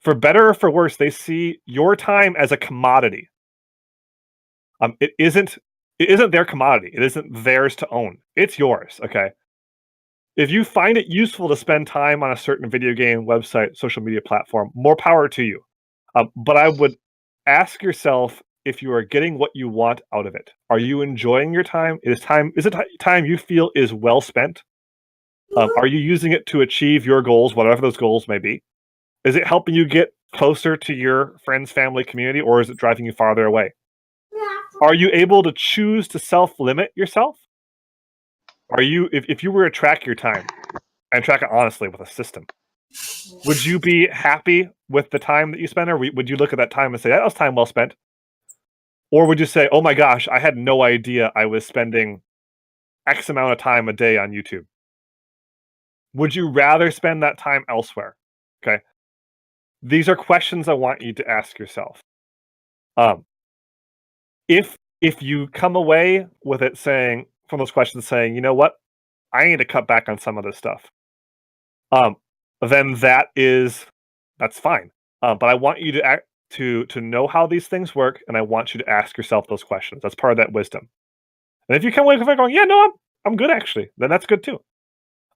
For better or for worse, they see your time as a commodity. It isn't their commodity. It isn't theirs to own. It's yours, okay? If you find it useful to spend time on a certain video game, website, social media platform, more power to you. But I would ask yourself if you are getting what you want out of it. Are you enjoying your time? Is it time you feel is well spent? Are you using it to achieve your goals, whatever those goals may be? Is it helping you get closer to your friends, family, community, or is it driving you farther away? Are you able to choose to self-limit yourself? Are you, if you were to track your time and track it honestly with a system, would you be happy with the time that you spend, or would you look at that time and say, that was time well spent? Or would you say, oh my gosh, I had no idea I was spending X amount of time a day on YouTube? Would you rather spend that time elsewhere? Okay. These are questions I want you to ask yourself. If you come away with it saying, from those questions saying, you know what, I need to cut back on some of this stuff, then that's fine. But I want you to know how these things work, and I want you to ask yourself those questions. That's part of that wisdom. And if you come away with it going, yeah, no, I'm good actually, then that's good too.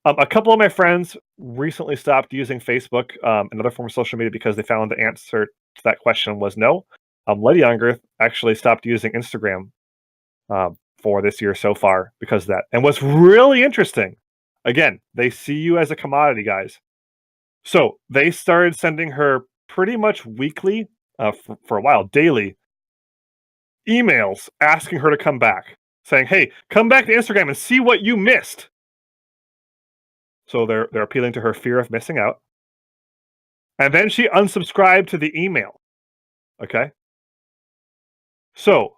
A couple of my friends recently stopped using Facebook, another form of social media, because they found the answer to that question was no. Lady Younger actually stopped using Instagram for this year so far because of that. And what's really interesting, again, they see you as a commodity, guys. So they started sending her pretty much weekly, for a while, daily emails asking her to come back, saying, hey, come back to Instagram and see what you missed. So they're appealing to her fear of missing out. And then she unsubscribed to the email. Okay? So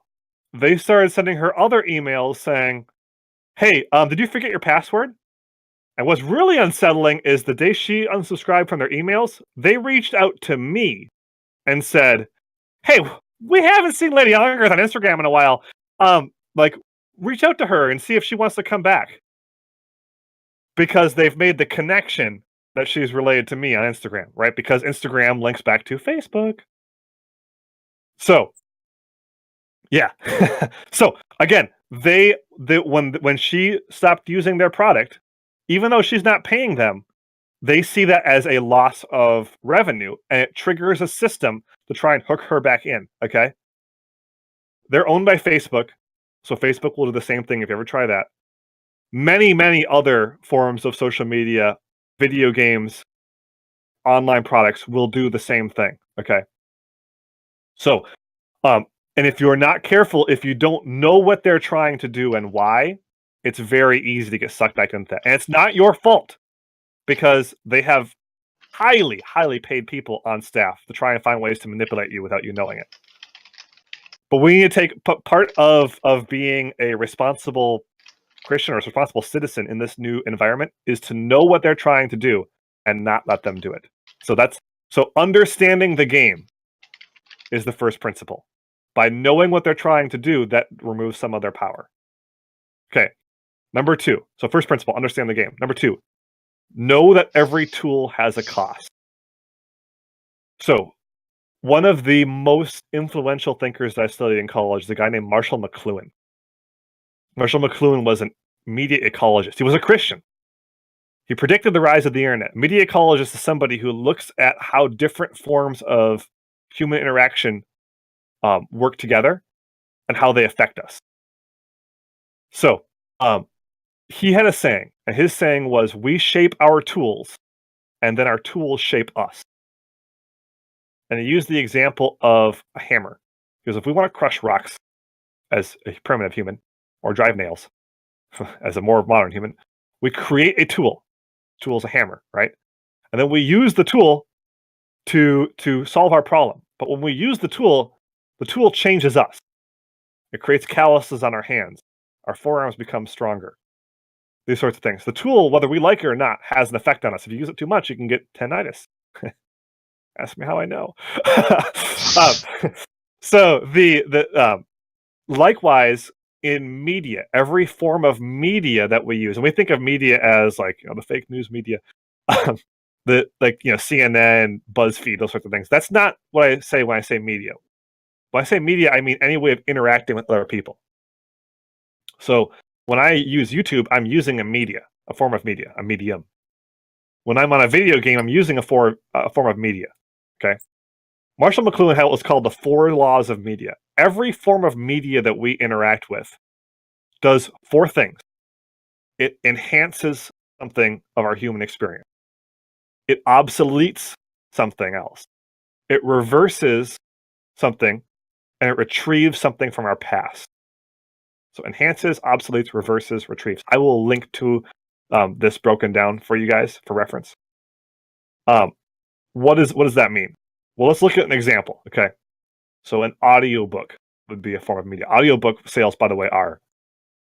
they started sending her other emails saying, hey, did you forget your password? And what's really unsettling is the day she unsubscribed from their emails, they reached out to me and said, hey, we haven't seen Lady Younger on Instagram in a while. Reach out to her and see if she wants to come back. Because they've made the connection that she's related to me on Instagram, right? Because Instagram links back to Facebook. So, yeah. So again, when she stopped using their product, even though she's not paying them, they see that as a loss of revenue, and it triggers a system to try and hook her back in. Okay, they're owned by Facebook, so Facebook will do the same thing if you ever try that. Many other forms of social media, video games, online products will do the same thing. Okay. So, and if you're not careful, if you don't know what they're trying to do and why, it's very easy to get sucked back into that. And it's not your fault, because they have highly paid people on staff to try and find ways to manipulate you without you knowing it. But we need to take part of being a responsible Christian or a responsible citizen in this new environment is to know what they're trying to do and not let them do it. So understanding the game is the first principle. By knowing what they're trying to do, that removes some of their power. Okay. Number 2. So first principle, understand the game. Number 2, know that every tool has a cost. So one of the most influential thinkers that I studied in college is a guy named Marshall McLuhan. Marshall McLuhan was an media ecologist. He was a Christian. He predicted the rise of the internet. Media ecologist is somebody who looks at how different forms of human interaction work together and how they affect us. So he had a saying, and his saying was, we shape our tools, and then our tools shape us. And he used the example of a hammer. Because if we want to crush rocks as a primitive human, or drive nails as a more modern human, we create a tool. The tool is a hammer, right? And then we use the tool to solve our problem. But when we use the tool changes us. It creates calluses on our hands. Our forearms become stronger. These sorts of things. The tool, whether we like it or not, has an effect on us. If you use it too much, you can get tendinitis. Ask me how I know. So likewise, in media, every form of media that we use, and we think of media as like, the fake news media, CNN, BuzzFeed, those sorts of things. That's not what I say when I say media. When I say media, I mean any way of interacting with other people. So when I use YouTube, I'm using a form of media, a medium. When I'm on a video game, I'm using a form of media. Okay. Marshall McLuhan had what was called the 4 laws of media. Every form of media that we interact with does 4 things. It enhances something of our human experience. It obsoletes something else. It reverses something, and it retrieves something from our past. So enhances, obsoletes, reverses, retrieves. I will link to this broken down for you guys for reference. What does that mean? Well, let's look at an example. Okay, so an audiobook would be a form of media. Audiobook sales, by the way, are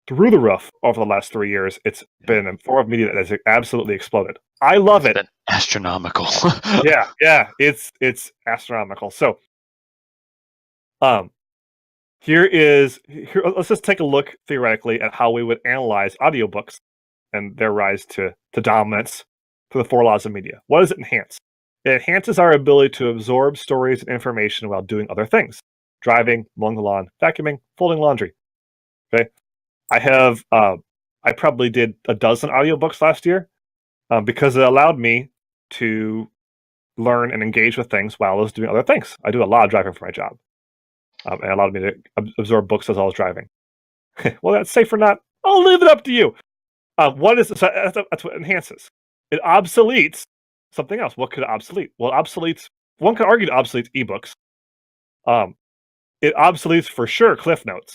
through the roof over the last 3 years. It's been a form of media that has absolutely exploded. I love it. Been astronomical. Yeah, it's astronomical. So, here, let's just take a look theoretically at how we would analyze audiobooks and their rise to dominance for the 4 laws of media. What does it enhance? It enhances our ability to absorb stories and information while doing other things: driving, mowing the lawn, vacuuming, folding laundry. Okay, I probably did a dozen audiobooks last year because it allowed me to learn and engage with things while I was doing other things. I do a lot of driving for my job. And it allowed me to absorb books as I was driving. Well, that's safe or not? I'll leave it up to you. What is so that's what enhances. It obsoletes something else. What could it obsolete? Well, it obsoletes. One could argue it obsoletes ebooks. It obsoletes for sure Cliff Notes,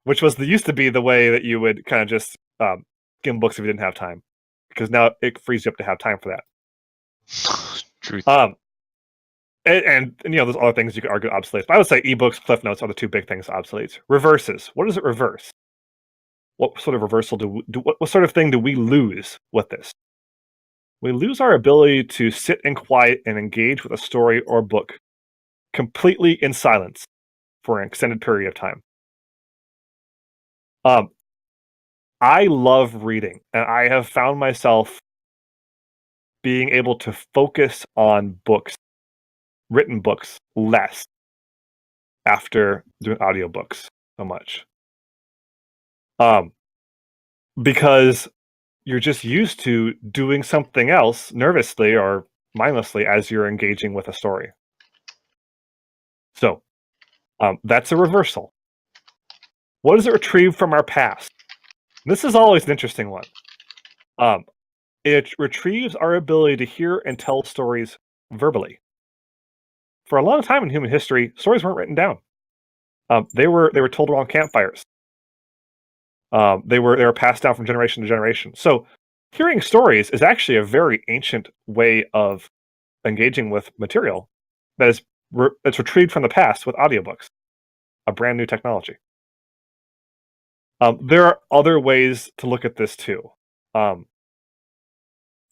which used to be the way that you would kind of just skim books if you didn't have time, because now it frees you up to have time for that. Truth. And there's other things you could argue obsolete. But I would say ebooks, Cliff Notes are the 2 big things obsolete. Reverses. What does it reverse? What sort of reversal what sort of thing do we lose with this? We lose our ability to sit in quiet and engage with a story or book completely in silence for an extended period of time. I love reading, and I have found myself being able to focus on books, written books, less after doing audiobooks so much. Because you're just used to doing something else nervously or mindlessly as you're engaging with a story. So, that's a reversal. What does it retrieve from our past? This is always an interesting one. It retrieves our ability to hear and tell stories verbally. For a long time in human history, stories weren't written down. They were told around campfires. They were passed down from generation to generation. So, hearing stories is actually a very ancient way of engaging with material that is it's retrieved from the past with audiobooks, a brand new technology. There are other ways to look at this too.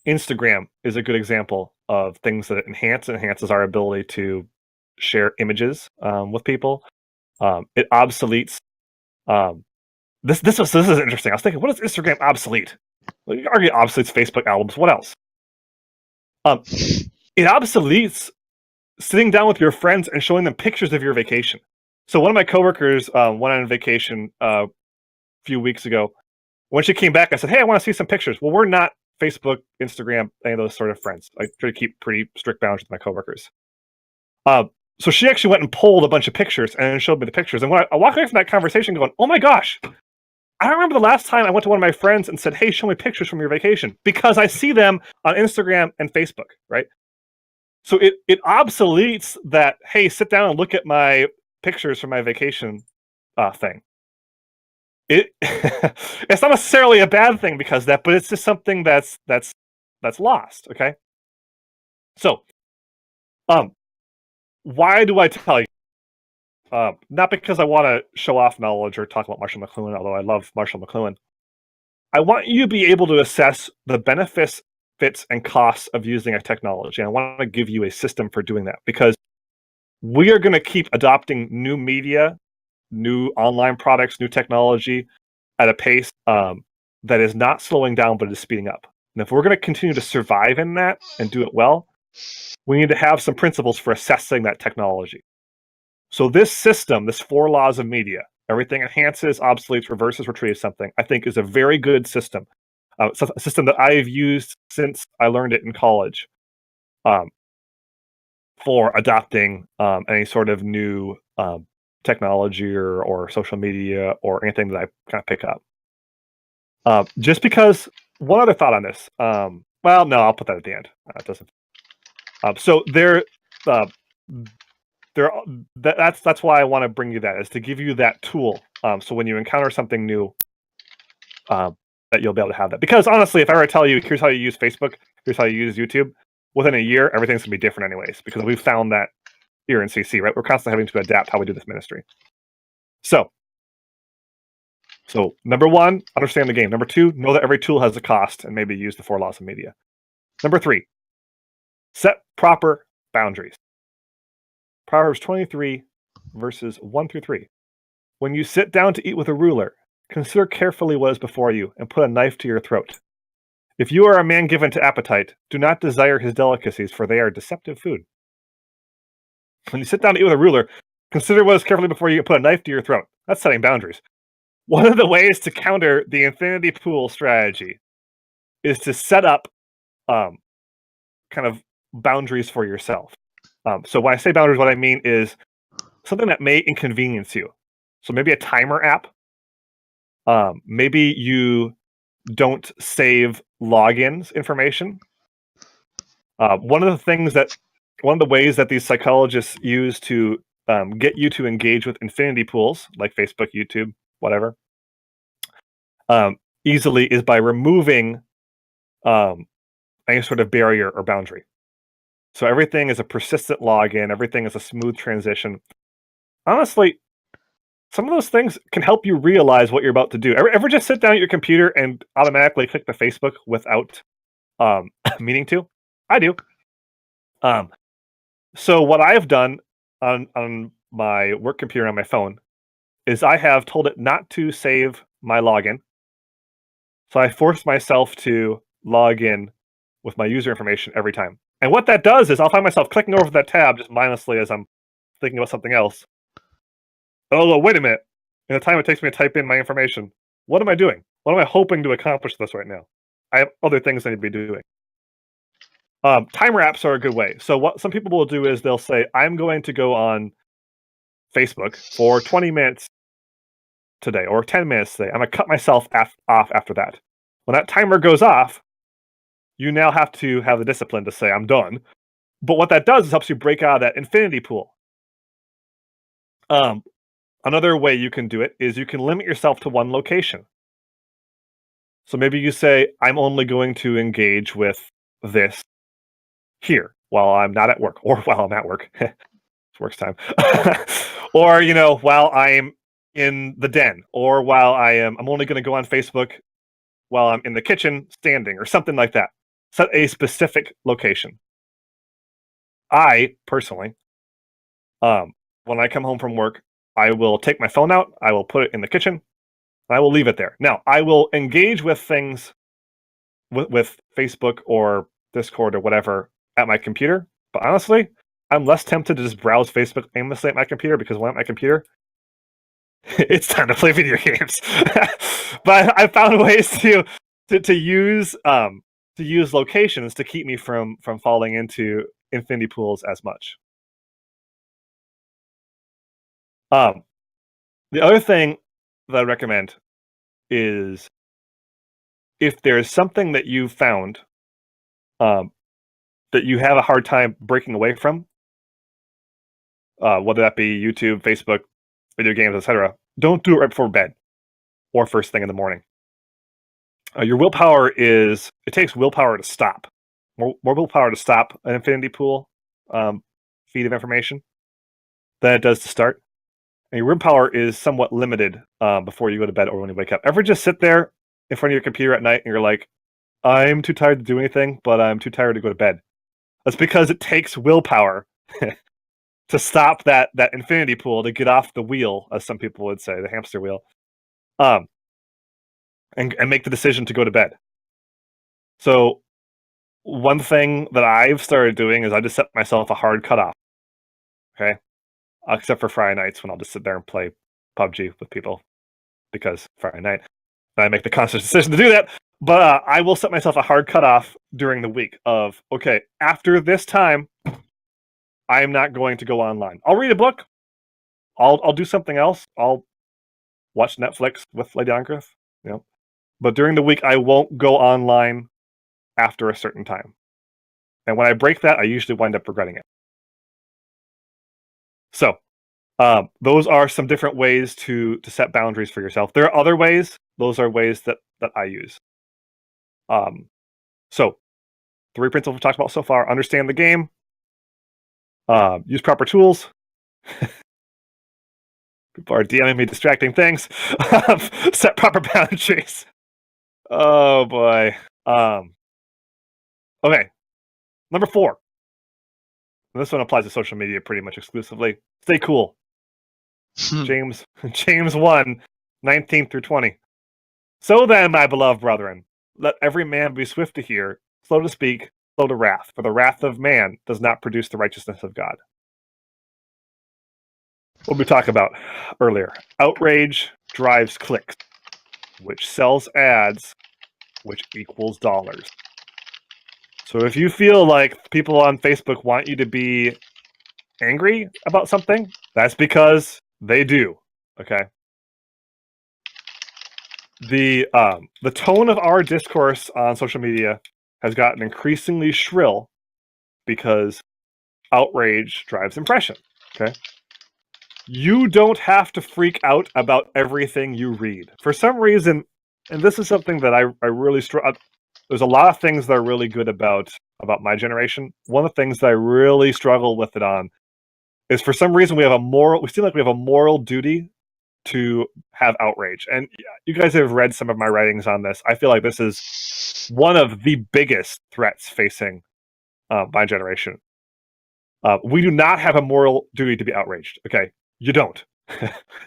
Instagram is a good example of things that it enhances our ability to share images with people. It obsoletes. This is interesting. I was thinking, what does Instagram obsolete? Well, you can argue it obsoletes Facebook albums. What else? It obsoletes sitting down with your friends and showing them pictures of your vacation. So one of my coworkers went on vacation a few weeks ago. When she came back, I said, "Hey, I want to see some pictures." Well, we're not Facebook, Instagram, any of those sort of friends. I try to keep pretty strict boundaries with my coworkers. So she actually went and pulled a bunch of pictures and showed me the pictures. And when I walked away from that conversation going, "Oh my gosh, I don't remember the last time I went to one of my friends and said, 'Hey, show me pictures from your vacation,' because I see them on Instagram and Facebook," right? So it obsoletes that, "Hey, sit down and look at my pictures from my vacation thing." It's not necessarily a bad thing because of that, but it's just something that's lost. Okay, so why do I tell you? Not because I want to show off knowledge or talk about Marshall McLuhan, although I love Marshall McLuhan. I want you to be able to assess the benefits, and costs of using a technology. And I want to give you a system for doing that because we are going to keep adopting new media, new online products, new technology at a pace that is not slowing down, but is speeding up. And if we're going to continue to survive in that and do it well, we need to have some principles for assessing that technology. So this system, this 4 laws of media, everything enhances, obsoletes, reverses, retrieves something, I think is a very good system. It's a system that I've used since I learned it in college for adopting any sort of new technology or social media or anything that I kind of pick up. Just because, one other thought on this. Well, no, I'll put that at the end. It doesn't. So that's why I want to bring you that, is to give you that tool. So when you encounter something new, that you'll be able to have that. Because honestly, if I were to tell you, here's how you use Facebook, here's how you use YouTube, within a year, everything's gonna be different anyways. Because we've found that here in CC, right? We're constantly having to adapt how we do this ministry. So number one, understand the game. Number two, know that every tool has a cost and maybe use the 4 laws of media. Number three, set proper boundaries. Proverbs 23, verses 1 through 3. When you sit down to eat with a ruler, consider carefully what is before you and put a knife to your throat. If you are a man given to appetite, do not desire his delicacies, for they are deceptive food. When you sit down to eat with a ruler, consider what is carefully before you and put a knife to your throat. That's setting boundaries. One of the ways to counter the infinity pool strategy is to set up kind of boundaries for yourself. So when I say boundaries, what I mean is something that may inconvenience you. So maybe a timer app. Maybe you don't save logins information. One of the ways that these psychologists use to get you to engage with infinity pools, like Facebook, YouTube, whatever, easily is by removing any sort of barrier or boundary. So everything is a persistent login, everything is a smooth transition. Honestly, some of those things can help you realize what you're about to do. Ever just sit down at your computer and automatically click the Facebook without meaning to? I do. So what I've done on my work computer on my phone is I have told it not to save my login. So I force myself to log in with my user information every time. And what that does is I'll find myself clicking over that tab just mindlessly as I'm thinking about something else. Oh, wait a minute. In the time it takes me to type in my information, what am I doing? What am I hoping to accomplish this right now? I have other things I need to be doing. Timer apps are a good way. So what some people will do is they'll say, I'm going to go on Facebook for 20 minutes today or 10 minutes today. I'm going to cut myself off after that. When that timer goes off, you now have to have the discipline to say, I'm done. But what that does is helps you break out of that infinity pool. Another way you can do it is you can limit yourself to one location. So maybe you say, I'm only going to engage with this here while I'm not at work, or while I'm at work. It's work's time. Or, while I'm in the den, or while I'm only going to go on Facebook while I'm in the kitchen standing, or something like that. Set a specific location. I, personally, when I come home from work, I will take my phone out, I will put it in the kitchen, and I will leave it there. Now, I will engage with things with Facebook or Discord or whatever at my computer, but honestly, I'm less tempted to just browse Facebook aimlessly at my computer, because when I'm at my computer, it's time to play video games. But I found ways to use locations to keep me from falling into infinity pools as much. The other thing that I recommend is, if there's something that you've found that you have a hard time breaking away from, whether that be YouTube, Facebook, video games, etc., don't do it right before bed or first thing in the morning. Your willpower it takes willpower to stop. More willpower to stop an infinity pool feed of information than it does to start. And your willpower is somewhat limited before you go to bed or when you wake up. Ever just sit there in front of your computer at night and you're like, I'm too tired to do anything, but I'm too tired to go to bed? That's because it takes willpower to stop that infinity pool, to get off the wheel, as some people would say, the hamster wheel, and make the decision to go to bed. So one thing that I've started doing is I just set myself a hard cutoff. Okay? Except for Friday nights, when I'll just sit there and play PUBG with people, because Friday night, and I make the conscious decision to do that. But I will set myself a hard cutoff during the week of, okay, after this time, I am not going to go online. I'll read a book. I'll do something else. I'll watch Netflix with Lady Angrith, but during the week I won't go online after a certain time. And when I break that, I usually wind up regretting it. So, those are some different ways to set boundaries for yourself. There are other ways. Those are ways that I use. So, 3 principles we talked about so far: understand the game, use proper tools. People are DMing me distracting things. Set proper boundaries. Oh boy. Okay. Number 4. And this one applies to social media pretty much exclusively. Stay cool. James 1, 19 through 20. So then, my beloved brethren, let every man be swift to hear, slow to speak, slow to wrath, for the wrath of man does not produce the righteousness of God. What we talked about earlier. Outrage drives clicks, which sells ads, which equals dollars. So if you feel like people on Facebook want you to be angry about something, that's because they do. Okay. The tone of our discourse on social media has gotten increasingly shrill because outrage drives impression. Okay. You don't have to freak out about everything you read. For some reason, and this is something that I really struggle. There's a lot of things that are really good about my generation. One of the things that I really struggle with it on is, for some reason, we seem like we have a moral duty to have outrage. And you guys have read some of my writings on this. I feel like this is one of the biggest threats facing my generation. We do not have a moral duty to be outraged. Okay, you don't.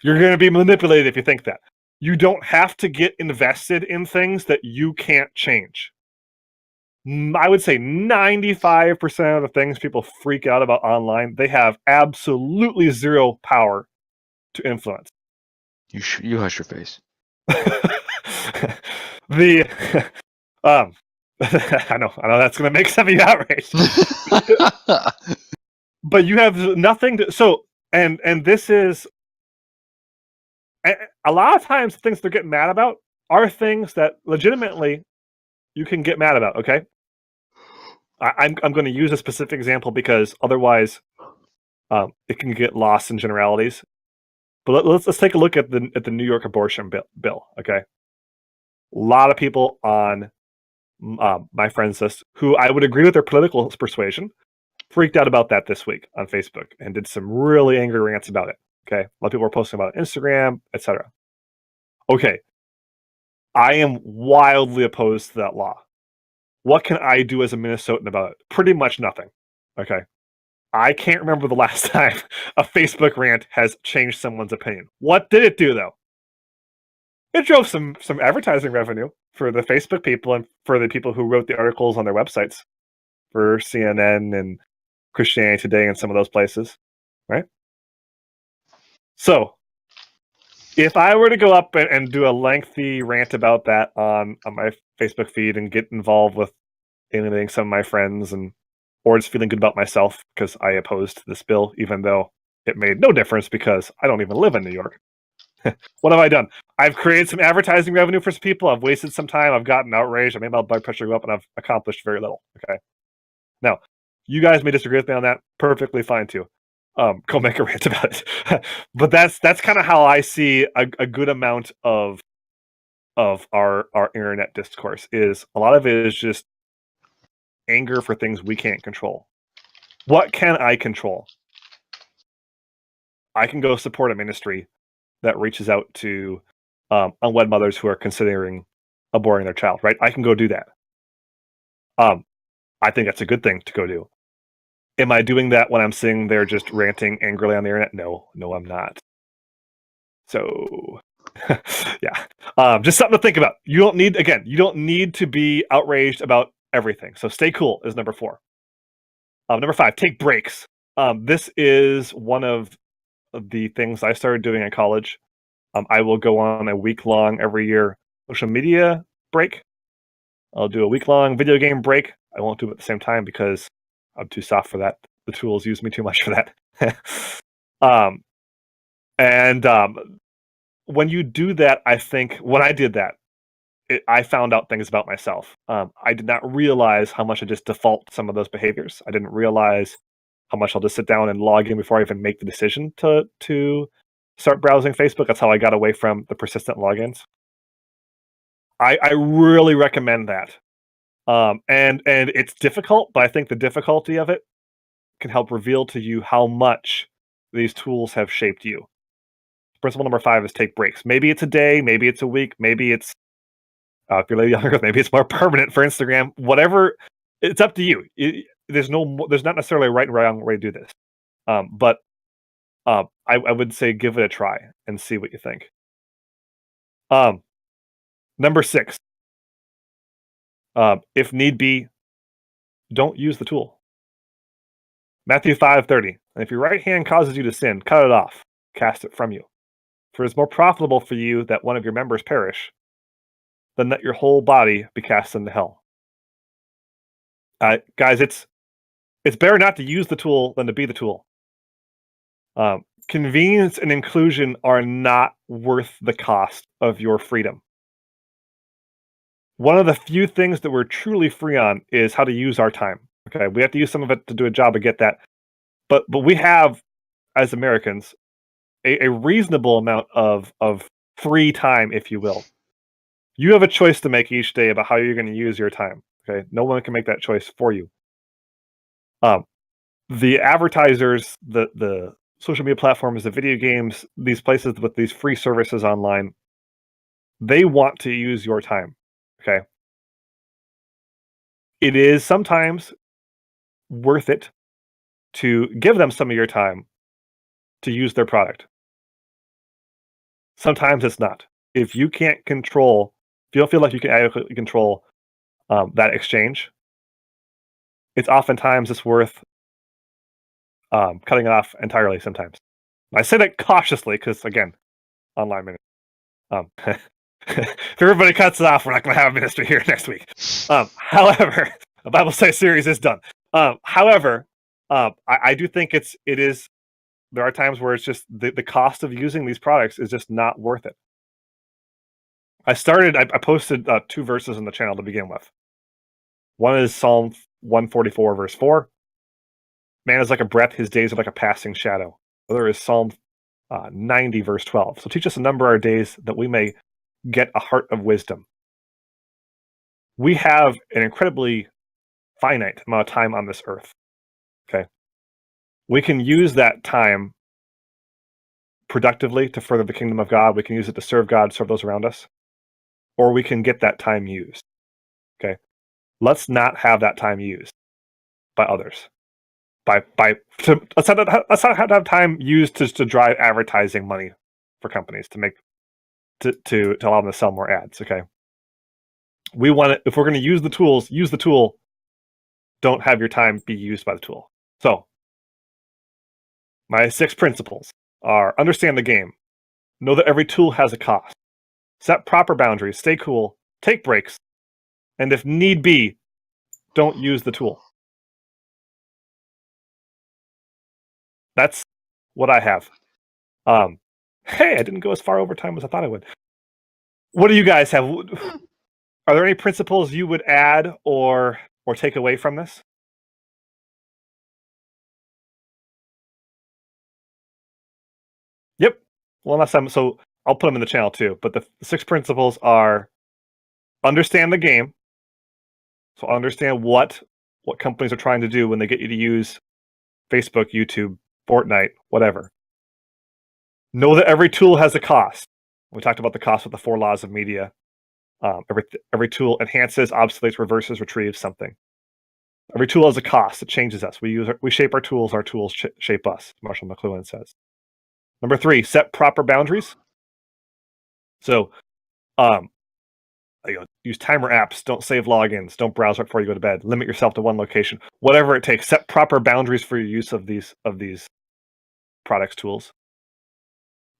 You're going to be manipulated if you think that. You don't have to get invested in things that you can't change. I would say 95% of the things people freak out about online, they have absolutely zero power to influence. You hush your face. The I know that's going to make some of you outraged. But you have nothing to. So, and this is a lot of times things they're getting mad about are things that legitimately you can get mad about. Okay, I'm going to use a specific example because otherwise, it can get lost in generalities. But let's take a look at the New York abortion bill. Okay, a lot of people on my friends list who I would agree with their political persuasion freaked out about that this week on Facebook and did some really angry rants about it. Okay, a lot of people were posting about it on Instagram, etc. Okay, I am wildly opposed to that law. What can I do as a Minnesotan about it? Pretty much nothing. Okay, I can't remember the last time a Facebook rant has changed someone's opinion. What did it do, though? It drove some advertising revenue for the Facebook people and for the people who wrote the articles on their websites for CNN and Christianity Today and some of those places, right? So, if I were to go up and do a lengthy rant about that on my Facebook feed and get involved with alienating some of my friends or just feeling good about myself because I opposed this bill, even though it made no difference because I don't even live in New York. What have I done? I've created some advertising revenue for some people. I've wasted some time. I've gotten outraged. I made my blood pressure go up, and I've accomplished very little. Okay. Now, you guys may disagree with me on that. Perfectly fine too. Go make a rant about it. But that's kind of how I see a good amount of our internet discourse. Is a lot of it is just anger for things we can't control. What can I control? I can go support a ministry that reaches out to unwed mothers who are considering aborting their child, right? I can go do that. I think that's a good thing to go do. Am I doing that when I'm sitting there just ranting angrily on the internet? No, I'm not. So, yeah, just something to think about. You don't need to be outraged about everything. So stay cool is number 4. Number 5, take breaks. This is one of the things I started doing in college. I will go on a week-long every year social media break. I'll do a week-long video game break. I won't do it at the same time because I'm too soft for that. The tools use me too much for that. When you do that, I think when I did that, I found out things about myself. I did not realize how much I just default to some of those behaviors. I didn't realize how much I'll just sit down and log in before I even make the decision to start browsing Facebook. That's how I got away from the persistent logins. I really recommend that. And it's difficult, but I think the difficulty of it can help reveal to you how much these tools have shaped you. Principle number 5 is take breaks. Maybe it's a day, maybe it's a week, maybe it's if you're younger, maybe it's more permanent for Instagram. Whatever, it's up to you. There's not necessarily a right and wrong way to do this. But I would say give it a try and see what you think. Number 6. If need be, don't use the tool. Matthew 5:30. And if your right hand causes you to sin, cut it off, cast it from you. For it is more profitable for you that one of your members perish than that your whole body be cast into hell. Guys, it's better not to use the tool than to be the tool. Convenience and inclusion are not worth the cost of your freedom. One of the few things that we're truly free on is how to use our time. Okay, we have to use some of it to do a job to get that. But we have, as Americans, a reasonable amount of free time, if you will. You have a choice to make each day about how you're going to use your time. Okay, no one can make that choice for you. The advertisers, the social media platforms, the video games, these places with these free services online, they want to use your time. Okay, it is sometimes worth it to give them some of your time to use their product. Sometimes it's not. If you can't control, if you don't feel like you can adequately control that exchange, it's oftentimes it's worth cutting it off entirely sometimes. I say that cautiously because, again, online ministry. If everybody cuts it off, we're not going to have a ministry here next week. However, the Bible Study series is done. However, I do think it is. There are times where it's just the cost of using these products is just not worth it. I posted 2 verses in the channel to begin with. One is Psalm 144, verse 4. Man is like a breath, his days are like a passing shadow. The other is Psalm 90, verse 12. So teach us a number of our days that we may get a heart of wisdom. We have an incredibly finite amount of time on this earth. Okay. We can use that time productively to further the kingdom of God. We can use it to serve God, serve those around us. Or we can get that time used. Okay. Let's not have that time used by others. Let's not have time used to drive advertising money for companies to allow them to sell more ads. Okay. We want it, if we're going to use the tools, use the tool. Don't have your time be used by the tool. So, my 6 principles are: understand the game, know that every tool has a cost, set proper boundaries, stay cool, take breaks, and if need be, don't use the tool. That's what I have. Hey, I didn't go as far over time as I thought I would. What do you guys have? Are there any principles you would add or take away from this? Yep. Well, last time, so I'll put them in the channel too. But the 6 principles are: understand the game. So understand what companies are trying to do when they get you to use Facebook, YouTube, Fortnite, whatever. Know that every tool has a cost. We talked about the cost with the 4 laws of media. Every tool enhances, obsoletes, reverses, retrieves something. Every tool has a cost. It changes us. We shape our tools shape us, Marshall McLuhan says. Number 3, set proper boundaries. So, use timer apps. Don't save logins. Don't browse right before you go to bed. Limit yourself to one location. Whatever it takes. Set proper boundaries for your use of these products, tools.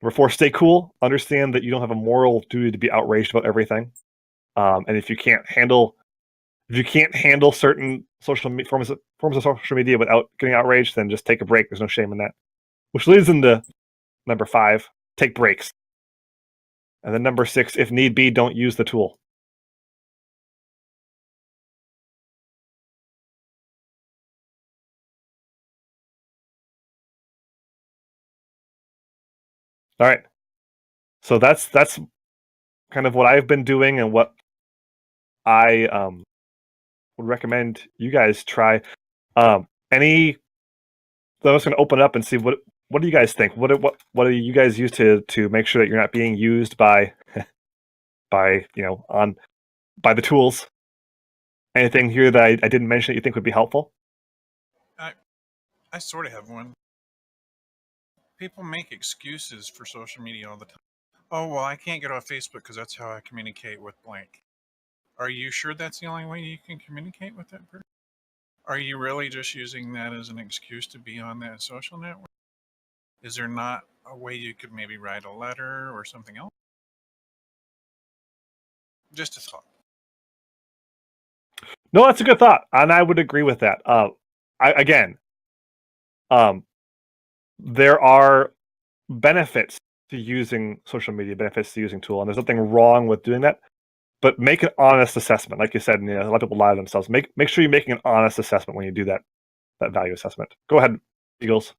Number 4, stay cool. Understand that you don't have a moral duty to be outraged about everything. And if you can't handle certain forms of social media without getting outraged, then just take a break. There's no shame in that. Which leads into number 5, take breaks. And then number 6, if need be, don't use the tool. All right. So that's kind of what I've been doing and what I would recommend you guys try. Any So I'm just going to open up and see what do you guys think? What do you guys use to make sure that you're not being used by by by the tools? Anything here that I didn't mention that you think would be helpful? I sort of have one. People make excuses for social media all the time. Oh, well, I can't get off Facebook because that's how I communicate with blank. Are you sure that's the only way you can communicate with that person? Are you really just using that as an excuse to be on that social network? Is there not a way you could maybe write a letter or something else? Just a thought. No, that's a good thought, and I would agree with that. There are benefits to using social media, benefits to using tool, and there's nothing wrong with doing that. But make an honest assessment, like you said. A lot of people lie to themselves. Make sure you're making an honest assessment when you do that value assessment. Go ahead, Eagles.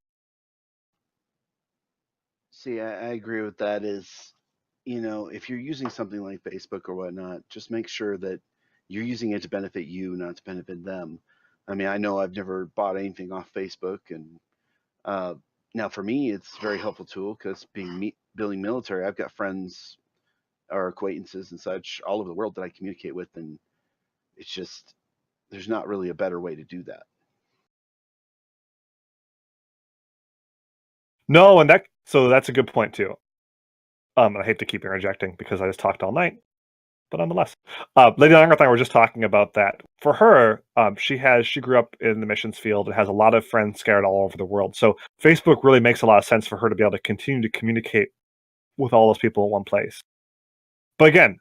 See, I agree with that. If you're using something like Facebook or whatnot, just make sure that you're using it to benefit you, not to benefit them. I mean, I know I've never bought anything off Facebook, and now for me, it's a very helpful tool because building military, I've got friends or acquaintances and such all over the world that I communicate with, and it's just there's not really a better way to do that. No, and that's a good point too. I hate to keep interjecting because I just talked all night, but nonetheless, Lady Langerth and I were just talking about that. For her, she grew up in the missions field and has a lot of friends scattered all over the world. So Facebook really makes a lot of sense for her to be able to continue to communicate with all those people in one place. But again,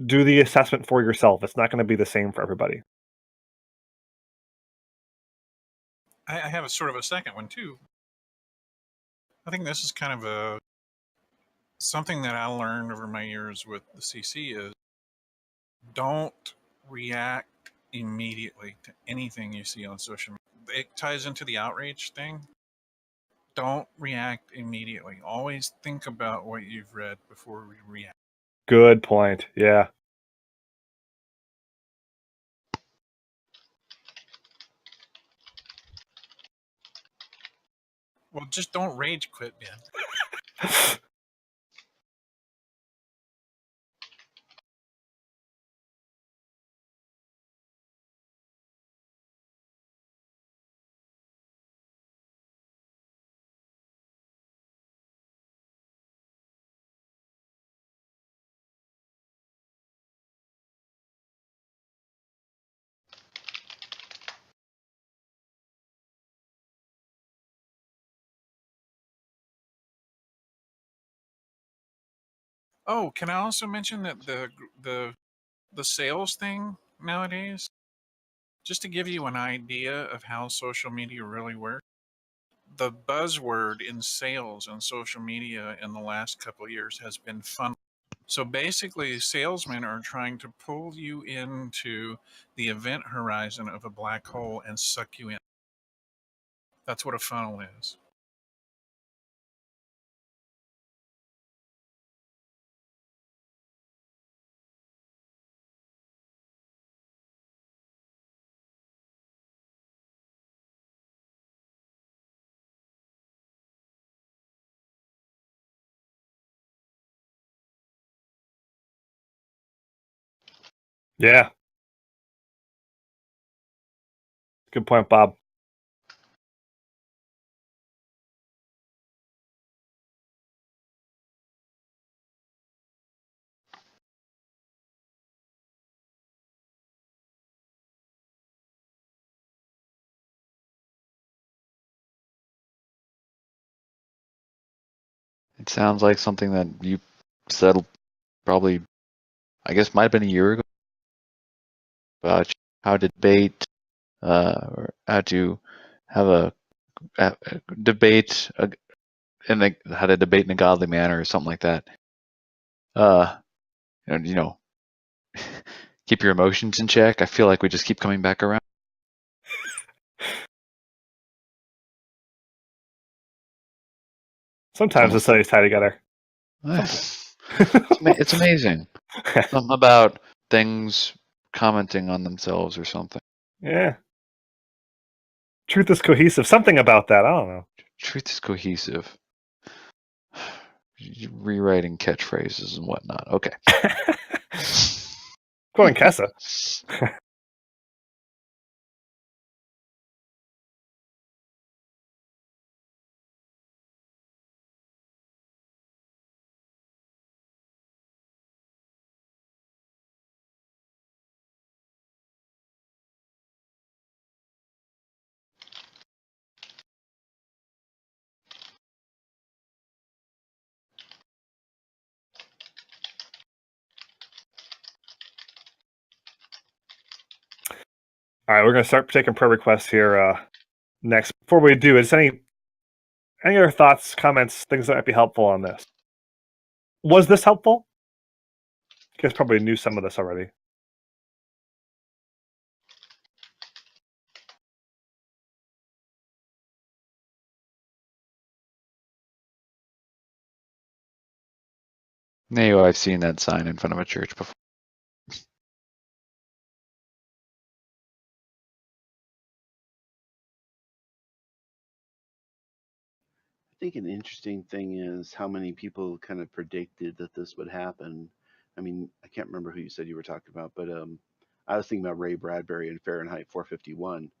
do the assessment for yourself. It's not going to be the same for everybody. I have a sort of a second one too. I think this is kind of something that I learned over my years with the CC is don't react immediately to anything you see on social media. It ties into the outrage thing. Don't react immediately. Always think about what you've read before we react. Good point. Yeah. Well, just don't rage quit, Ben. Oh, can I also mention that the sales thing nowadays, just to give you an idea of how social media really works, the buzzword in sales and social media in the last couple of years has been funnel. So basically, salesmen are trying to pull you into the event horizon of a black hole and suck you in. That's what a funnel is. Yeah. Good point, Bob. It sounds like something that you said probably, I guess, might have been a year ago about how to debate, or how to have a debate how to debate in a godly manner or something like that. And keep your emotions in check. I feel like we just keep coming back around. Sometimes the studies tie together. It's amazing. Something about things commenting on themselves or something. Yeah. Truth is cohesive. Something about that. I don't know. Truth is cohesive. Rewriting catchphrases and whatnot. Okay. Go on, Kessa. All right, we're going to start taking prayer requests here next. Before we do, is any other thoughts, comments, things that might be helpful on this? Was this helpful? You guys probably knew some of this already. No, I've seen that sign in front of a church before. I think an interesting thing is how many people kind of predicted that this would happen. I mean, I can't remember who you said you were talking about, but I was thinking about Ray Bradbury in Fahrenheit 451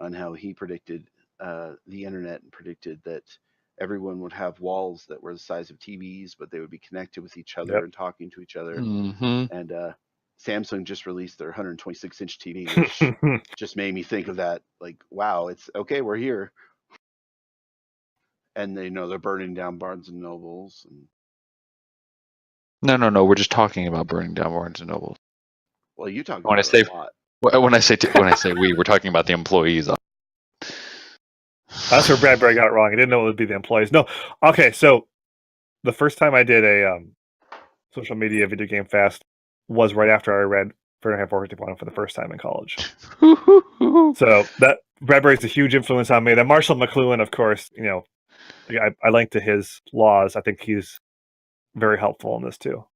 on how he predicted the internet and predicted that everyone would have walls that were the size of TVs, but they would be connected with each other and talking to each other. Mm-hmm. And Samsung just released their 126-inch TV, which just made me think of that. Like, wow, it's okay, we're here. And they know they're burning down Barnes and Nobles. And No. We're just talking about burning down Barnes and Noble. well, you talk When I about say it a lot. when I say we, we're talking about the employees. That's where Bradbury got it wrong. He didn't know it would be the employees. No. Okay, so the first time I did a social media video game fast was right after I read Fahrenheit 451 for the first time in college. So that Bradbury's a huge influence on me. Then Marshall McLuhan, of course, you know, I link to his laws. I think he's very helpful in this too.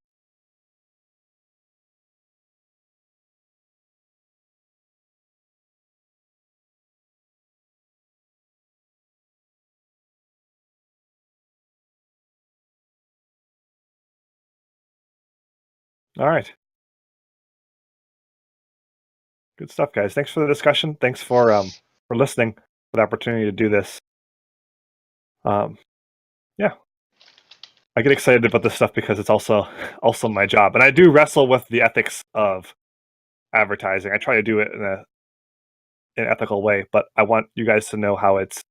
All right. Good stuff, guys. Thanks for the discussion. Thanks for listening, for the opportunity to do this. Yeah. I get excited about this stuff because it's also my job. And I do wrestle with the ethics of advertising. I try to do it in an ethical way, but I want you guys to know how it's